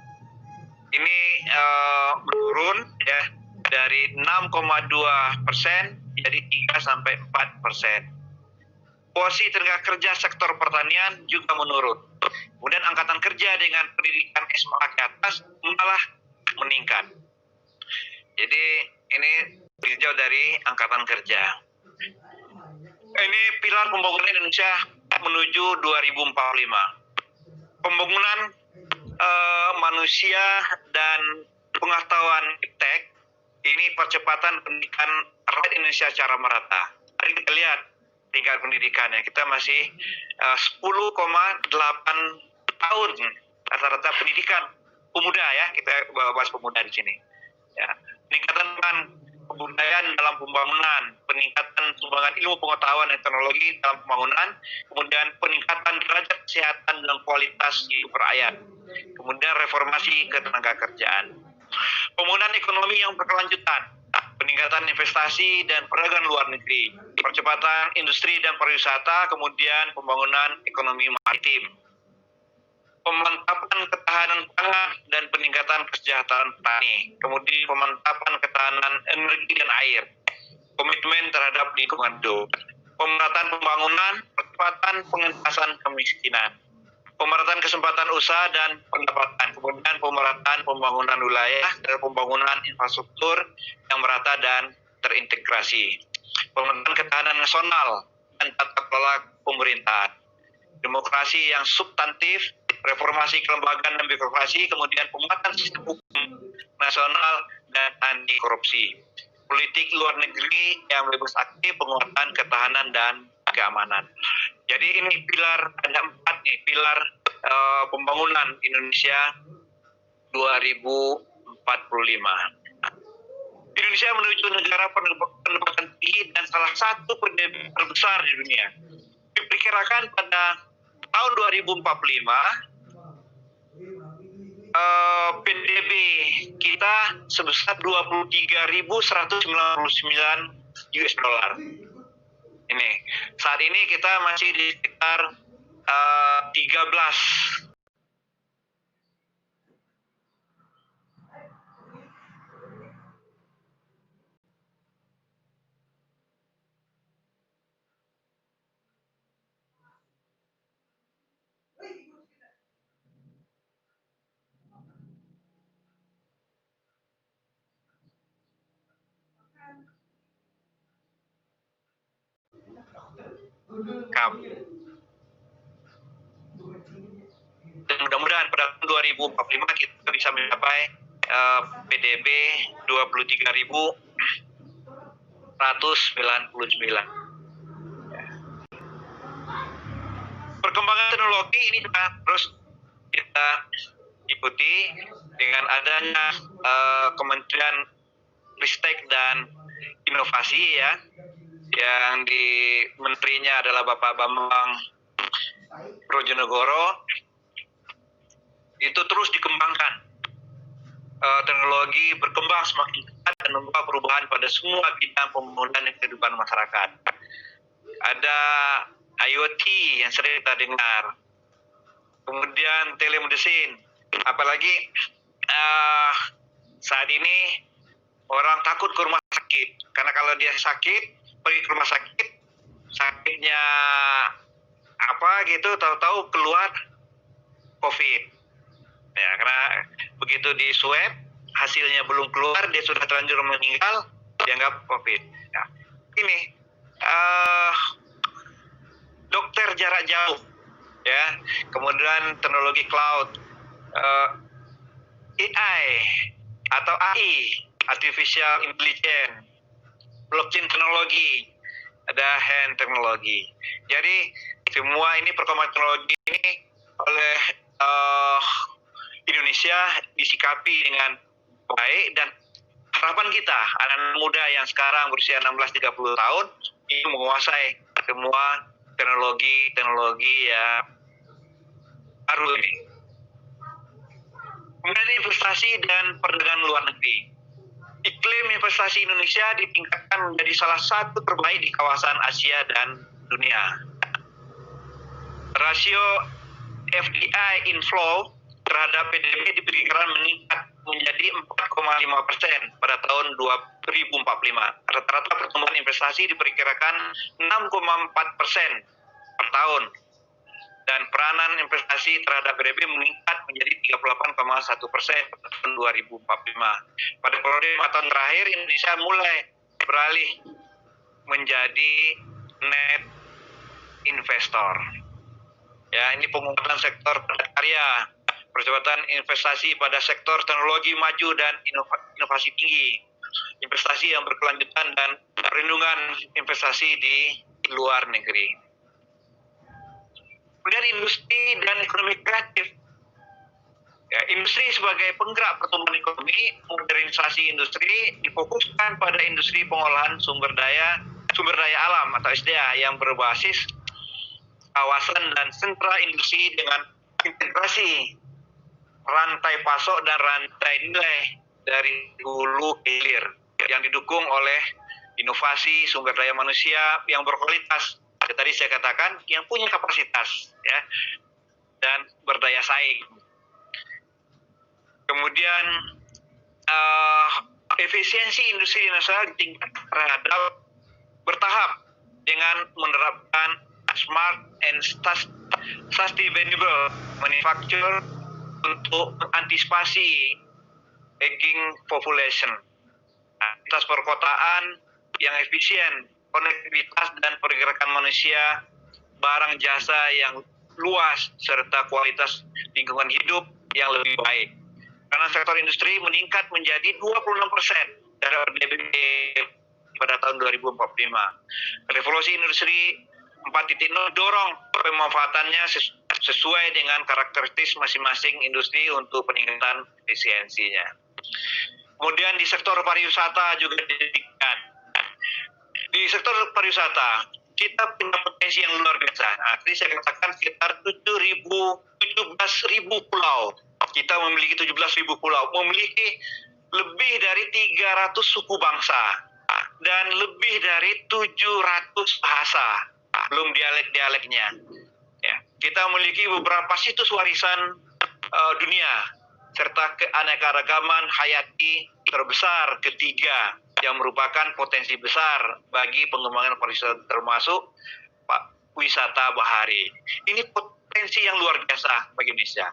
ini menurun ya dari 6,2% jadi 3-4%. Porsi tenaga kerja sektor pertanian juga menurun. Kemudian angkatan kerja dengan pendidikan SMA ke atas malah meningkat. Jadi ini hijau dari angkatan kerja. Ini pilar pembangunan Indonesia menuju 2045. Pembangunan manusia dan pengetahuan iptek ini percepatan pendidikan rakyat Indonesia secara merata. Tadi kita lihat tingkat pendidikannya kita masih 10,8 tahun rata-rata pendidikan pemuda ya, kita bahas pemuda di sini. Ya, peningkatan kebudayaan dalam pembangunan, peningkatan sumbangan ilmu pengetahuan dan teknologi dalam pembangunan, kemudian peningkatan derajat kesehatan dan kualitas hidup rakyat, kemudian reformasi ketenaga kerjaan, pembangunan ekonomi yang berkelanjutan, peningkatan investasi dan perdagangan luar negeri, percepatan industri dan pariwisata, kemudian pembangunan ekonomi maritim, pemantapan ketahanan pangan dan peningkatan kesejahteraan petani, kemudian pemantapan ketahanan energi dan air, komitmen terhadap lingkungan hidup, pemerataan pembangunan, percepatan pengentasan kemiskinan, pemerataan kesempatan usaha dan pendapatan, kemudian pemerataan pembangunan wilayah dan pembangunan infrastruktur yang merata dan terintegrasi, pemerataan ketahanan nasional, kelola pemerintahan. Demokrasi yang substantif, reformasi kelembagaan dan birokrasi, kemudian penguatan sistem hukum nasional dan anti korupsi. Politik luar negeri yang bebas aktif, penguatan ketahanan dan keamanan. Jadi ini pilar, ada 4 nih, pilar pembangunan Indonesia 2045. Indonesia menuju negara pendapatan tinggi dan salah satu penduduk terbesar di dunia. Diperkirakan pada tahun 2045 PDB kita sebesar 23.199 US dollar. Ini saat ini kita masih di sekitar 13. Dan mudah-mudahan pada tahun 2045 kita bisa mencapai PDB 23.199. Perkembangan teknologi ini juga terus kita ikuti dengan adanya Kementerian Ristek dan Inovasi ya, yang di menterinya adalah Bapak Bambang Brojonegoro. Itu terus dikembangkan. Teknologi berkembang semakin cepat dan membawa perubahan pada semua bidang pembangunan dan kehidupan masyarakat. Ada IoT yang sering kita dengar, kemudian telemedicine, apalagi saat ini orang takut ke rumah sakit, karena kalau dia sakit, pergi ke rumah sakit, sakitnya apa gitu, tahu-tahu keluar COVID. Ya, karena begitu di swab, hasilnya belum keluar, dia sudah terlanjur meninggal, dianggap COVID. Ya. Ini dokter jarak jauh, ya, kemudian teknologi cloud, AI atau AI, artificial intelligence, blockchain teknologi, ada hand teknologi. Jadi semua ini perkembangan teknologi ini oleh Indonesia disikapi dengan baik, dan harapan kita anak muda yang sekarang berusia 16-30 tahun ini menguasai semua teknologi ya baru ini. Kemudian investasi dan perdagangan luar negeri. Iklim investasi Indonesia ditingkatkan menjadi salah satu terbaik di kawasan Asia dan dunia. Rasio FDI inflow terhadap PDB diperkirakan meningkat menjadi 4,5% pada tahun 2045. Rata-rata pertumbuhan investasi diperkirakan 6,4% per tahun. Dan peranan investasi terhadap PDB meningkat menjadi 38,1% pada tahun 2045. Pada periode 5 tahun terakhir, Indonesia mulai beralih menjadi net investor. Ya, ini penguatan sektor padat karya, percepatan investasi pada sektor teknologi maju dan inovasi tinggi, investasi yang berkelanjutan dan perlindungan investasi di luar negeri. Kemudian industri dan ekonomi kreatif. Ya, industri sebagai penggerak pertumbuhan ekonomi, modernisasi industri difokuskan pada industri pengolahan sumber daya alam atau SDA yang berbasis kawasan dan sentra industri dengan integrasi rantai pasok dan rantai nilai dari hulu ke hilir yang didukung oleh inovasi sumber daya manusia yang berkualitas. Tadi saya katakan yang punya kapasitas ya dan berdaya saing. Kemudian efisiensi industri nasional ditingkatkan terhadap bertahap dengan menerapkan smart and sustainable manufacture untuk mengantisipasi aging population, aktivitas perkotaan yang efisien, konektivitas dan pergerakan manusia barang jasa yang luas serta kualitas lingkungan hidup yang lebih baik. Karena sektor industri meningkat menjadi 26% dari PDB pada tahun 2045. Revolusi industri 4.0 dorong pemanfaatannya sesuai dengan karakteristik masing-masing industri untuk peningkatan efisiensinya. Kemudian di sektor pariwisata juga didirikan. Di sektor pariwisata kita punya potensi yang luar biasa. Nah, tadi saya katakan sekitar 17.000 pulau. Kita memiliki 17.000 pulau, memiliki lebih dari 300 suku bangsa dan lebih dari 700 bahasa, belum dialek-dialeknya. Ya, kita memiliki beberapa situs warisan dunia serta keanekaragaman hayati terbesar ketiga yang merupakan potensi besar bagi pengembangan pariwisata termasuk wisata bahari. Ini potensi yang luar biasa bagi Indonesia.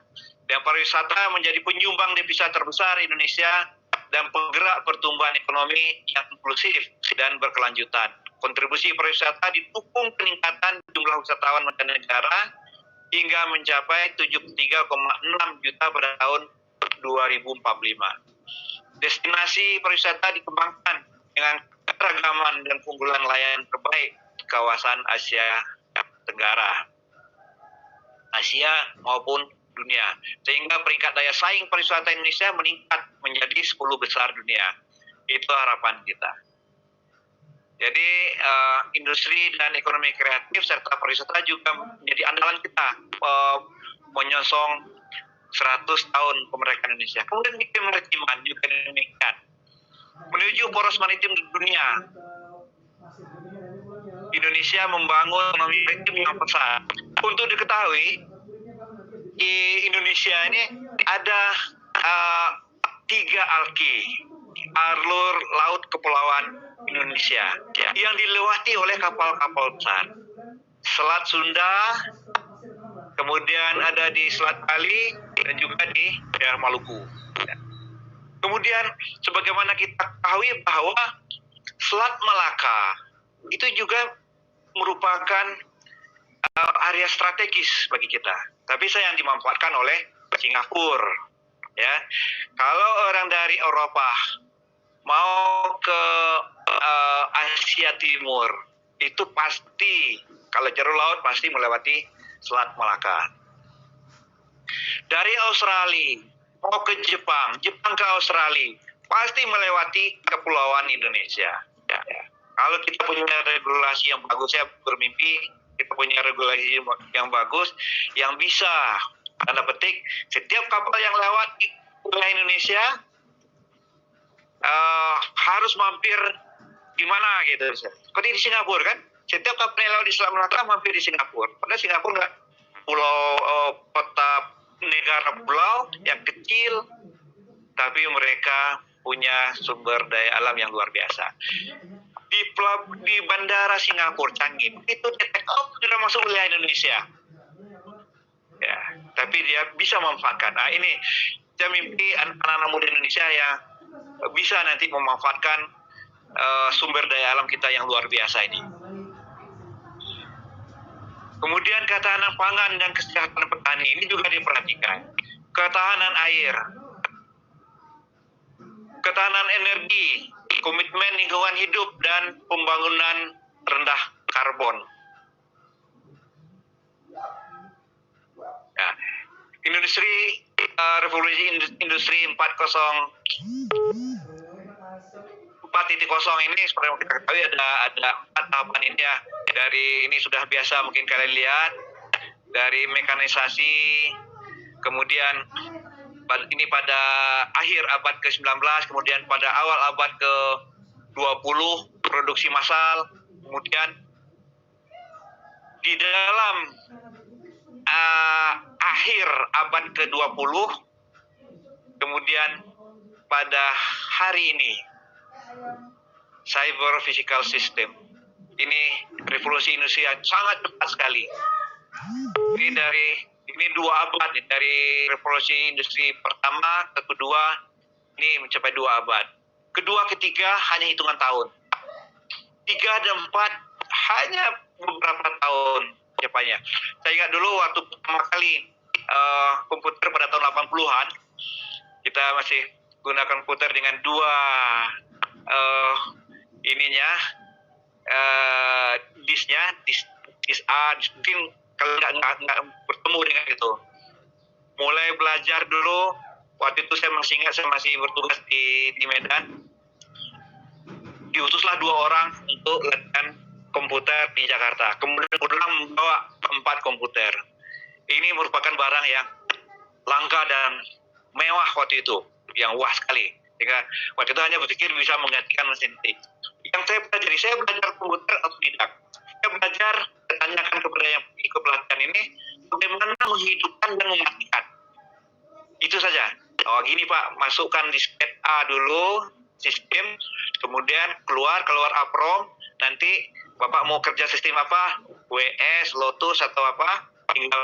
Dan pariwisata menjadi penyumbang devisa terbesar Indonesia dan penggerak pertumbuhan ekonomi yang inklusif dan berkelanjutan. Kontribusi pariwisata didukung peningkatan jumlah wisatawan mancanegara hingga mencapai 73,6 juta pada tahun 2045. Destinasi pariwisata dikembangkan dengan keragaman dan keunggulan layanan terbaik di kawasan Asia Tenggara, Asia maupun dunia, sehingga peringkat daya saing pariwisata Indonesia meningkat menjadi 10 besar dunia. Itu harapan kita. Jadi industri dan ekonomi kreatif serta pariwisata juga menjadi andalan kita menyongsong 100 tahun kemerdekaan Indonesia. Kemudian di kemaritiman juga demikian. Menuju poros maritim di dunia, Indonesia membangun ekonomi maritim yang besar. Untuk diketahui, di Indonesia ini ada 3 alki, alur laut kepulauan Indonesia, yang dilewati oleh kapal-kapal besar. Selat Sunda, kemudian ada di Selat Bali, dan juga di daerah Maluku. Kemudian sebagaimana kita ketahui bahwa Selat Malaka itu juga merupakan area strategis bagi kita. Tapi sayang dimanfaatkan oleh Singapura. Ya, kalau orang dari Eropa mau ke Asia Timur, itu pasti kalau jalur laut pasti melewati Selat Malaka. Dari Australia mau ke Jepang, Jepang ke Australia, pasti melewati kepulauan Indonesia. Ya. Kalau kita punya regulasi yang bagus, saya bermimpi kita punya regulasi yang bagus, yang bisa, tanda petik, setiap kapal yang lewat di wilayah Indonesia harus mampir di mana gitu. Seperti di Singapura kan, setiap kapal yang lewat di Selat Malaka mampir di Singapura. Padahal Singapura nggak kota negara pulau yang kecil, tapi mereka punya sumber daya alam yang luar biasa. Di bandara Singapura Canggih itu take off sudah masuk wilayah Indonesia, ya, tapi dia bisa memanfaatkan. Nah, ini saya mimpi anak-anak muda Indonesia yang bisa nanti memanfaatkan sumber daya alam kita yang luar biasa ini. Kemudian ketahanan pangan dan kesejahteraan petani ini juga diperhatikan. Ketahanan air, ketahanan energi, komitmen lingkungan hidup, dan pembangunan rendah karbon. Ya, revolusi industri 4.0 ini seperti yang kita ketahui ada 4 tahapan ini ya. Dari ini sudah biasa mungkin kalian lihat, dari mekanisasi, kemudian ini pada akhir abad ke-19, kemudian pada awal abad ke-20 produksi massal, kemudian di dalam akhir abad ke-20, kemudian pada hari ini cyber physical system. Ini revolusi industri yang sangat cepat sekali. Ini 2 abad dari revolusi industri pertama ke kedua, ini mencapai 2 abad. Kedua, ketiga hanya hitungan tahun. 3 dan 4 hanya beberapa tahun. Jepangnya. Saya ingat dulu waktu pertama kali komputer pada tahun 80-an, kita masih gunakan komputer dengan dua disknya, disk A, mungkin kalau nggak bertemu dengan itu. Mulai belajar dulu, waktu itu saya masih ingat, saya masih bertugas di Medan. Diutuslah 2 orang untuk latihan komputer di Jakarta. Kemudian pulang membawa 4 komputer. Ini merupakan barang yang langka dan mewah waktu itu, yang wah sekali. Sehingga waktu itu hanya berpikir bisa menggantikan mesin tik. Yang saya pelajari, saya belajar komputer otodidak. Saya belajar, tanyakan kepada yang ikut pelatihan ini, bagaimana menghidupkan dan mematikan. Itu saja. Oh gini Pak, masukkan disket A dulu, sistem, kemudian keluar APROM, nanti Bapak mau kerja sistem apa, WS, Lotus atau apa, tinggal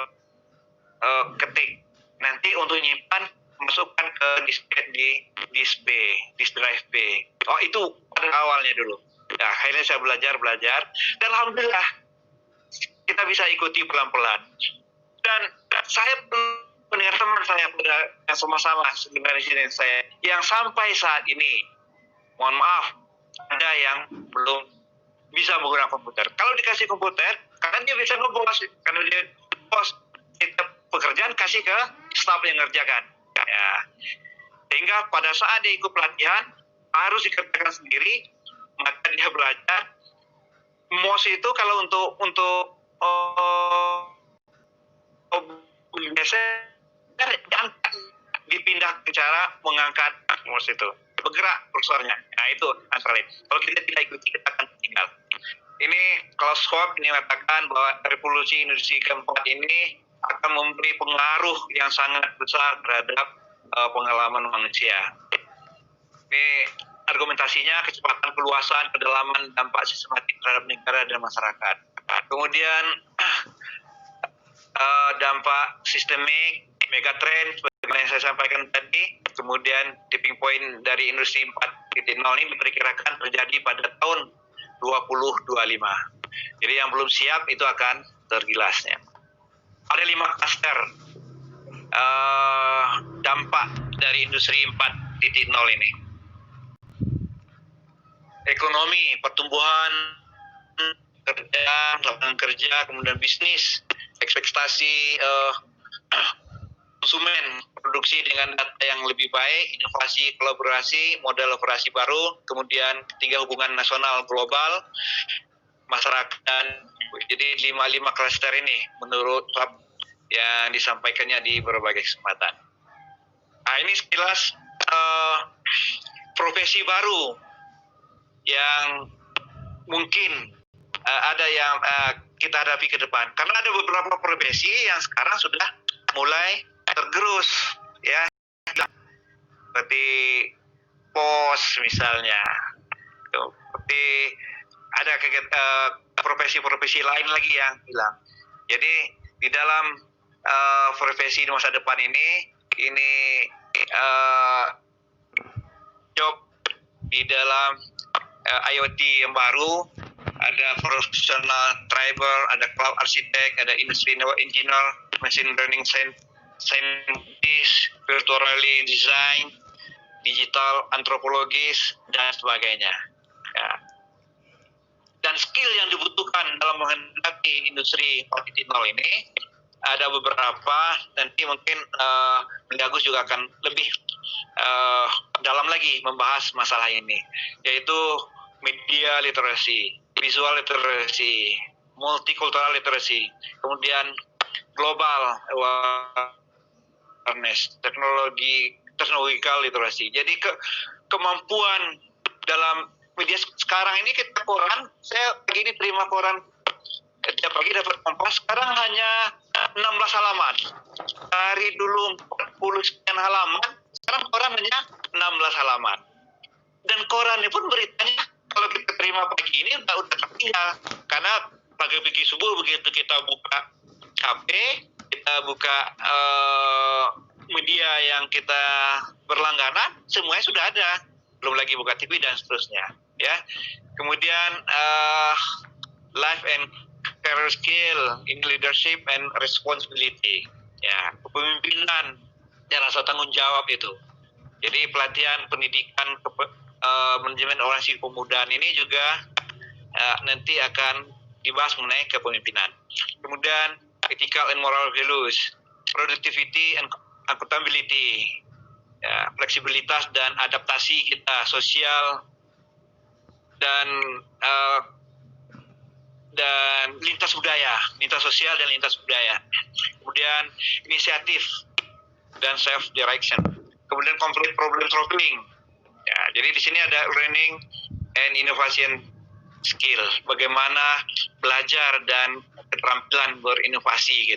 ketik. Nanti untuk nyimpan, masukkan ke disket di disk B, disk drive B. Oh itu pada awalnya dulu. Nah, akhirnya saya belajar, dan alhamdulillah kita bisa ikuti pelan-pelan. Dan saya mendengar teman saya pada yang sama-sama sebenarnya sini saya, yang sampai saat ini, mohon maaf, ada yang belum bisa menggunakan komputer. Kalau dikasih komputer, karena dia bisa ngebos, karena dia bos, pekerjaan kasih ke staf yang ngerjakan. Ya. Sehingga pada saat dia ikut pelatihan, harus dikerjakan sendiri, maka dia belajar. MOS itu kalau untuk biasanya dipindah ke cara mengangkat MOS itu. Bergerak kursornya. Nah itu antara lain. Kalau kita tidak ikuti, kita akan tinggal. Ini Klaus Schwab ini mengatakan bahwa revolusi industri keempat ini akan memberi pengaruh yang sangat besar terhadap pengalaman manusia. Ini argumentasinya kecepatan keluasan, kedalaman, dampak sistematik terhadap negara dan masyarakat. Kemudian dampak sistemik, megatrend, sebagaimana yang saya sampaikan tadi. Kemudian tipping point dari industri 4.0 ini diperkirakan terjadi pada tahun 2025. Jadi yang belum siap itu akan tergilasnya. Ada 5 klaster dampak dari industri 4.0 ini. Ekonomi, pertumbuhan kerja, lapangan kerja, kemudian bisnis, ekspektasi konsumen, produksi dengan data yang lebih baik, inovasi, kolaborasi, model operasi baru, kemudian ketiga hubungan nasional global, masyarakat, dan jadi 5 klaster ini menurut yang disampaikannya di berbagai kesempatan. Nah ini sekilas profesi baru yang mungkin ada yang kita hadapi ke depan. Karena ada beberapa profesi yang sekarang sudah mulai tergerus, ya, seperti pos misalnya, seperti ada profesi-profesi lain lagi yang hilang. Jadi di dalam profesi di masa depan ini job di dalam IoT yang baru, ada professional driver, ada cloud architect, ada industry engineer, machine learning scientist, virtual reality design, digital antropologis, dan sebagainya. Ya. Dan skill yang dibutuhkan dalam menghadapi industri 4.0 ini ada beberapa, nanti mungkin Mendagus juga akan lebih dalam lagi membahas masalah ini, yaitu media literasi, visual literasi, multicultural literasi, kemudian global awareness, technological literasi. Jadi kemampuan dalam media sekarang ini, kita koran, saya pagi ini terima koran, setiap pagi dapat Kompas, sekarang hanya 16 halaman. Dari dulu 40 sekian halaman, sekarang koran hanya 16 halaman. Dan koran ini pun beritanya, kalau kita terima pagi ini udah tertinggal. Karena pagi-pagi subuh begitu kita buka HP, kita buka media yang kita berlangganan, semuanya sudah ada. Belum lagi buka TV dan seterusnya. Ya. Kemudian live and career skill, in leadership and responsibility. Ya, kepemimpinan dan rasa tanggung jawab itu. Jadi pelatihan pendidikan manajemen organisasi kepemudaan ini juga nanti akan dibahas mengenai kepemimpinan. Kemudian ethical and moral values, productivity and accountability, ya, fleksibilitas dan adaptasi kita sosial dan lintas sosial dan lintas budaya. Kemudian inisiatif dan self direction. Kemudian complete problem solving. Ya, jadi di sini ada learning and innovation skill, bagaimana belajar dan keterampilan berinovasi gitu.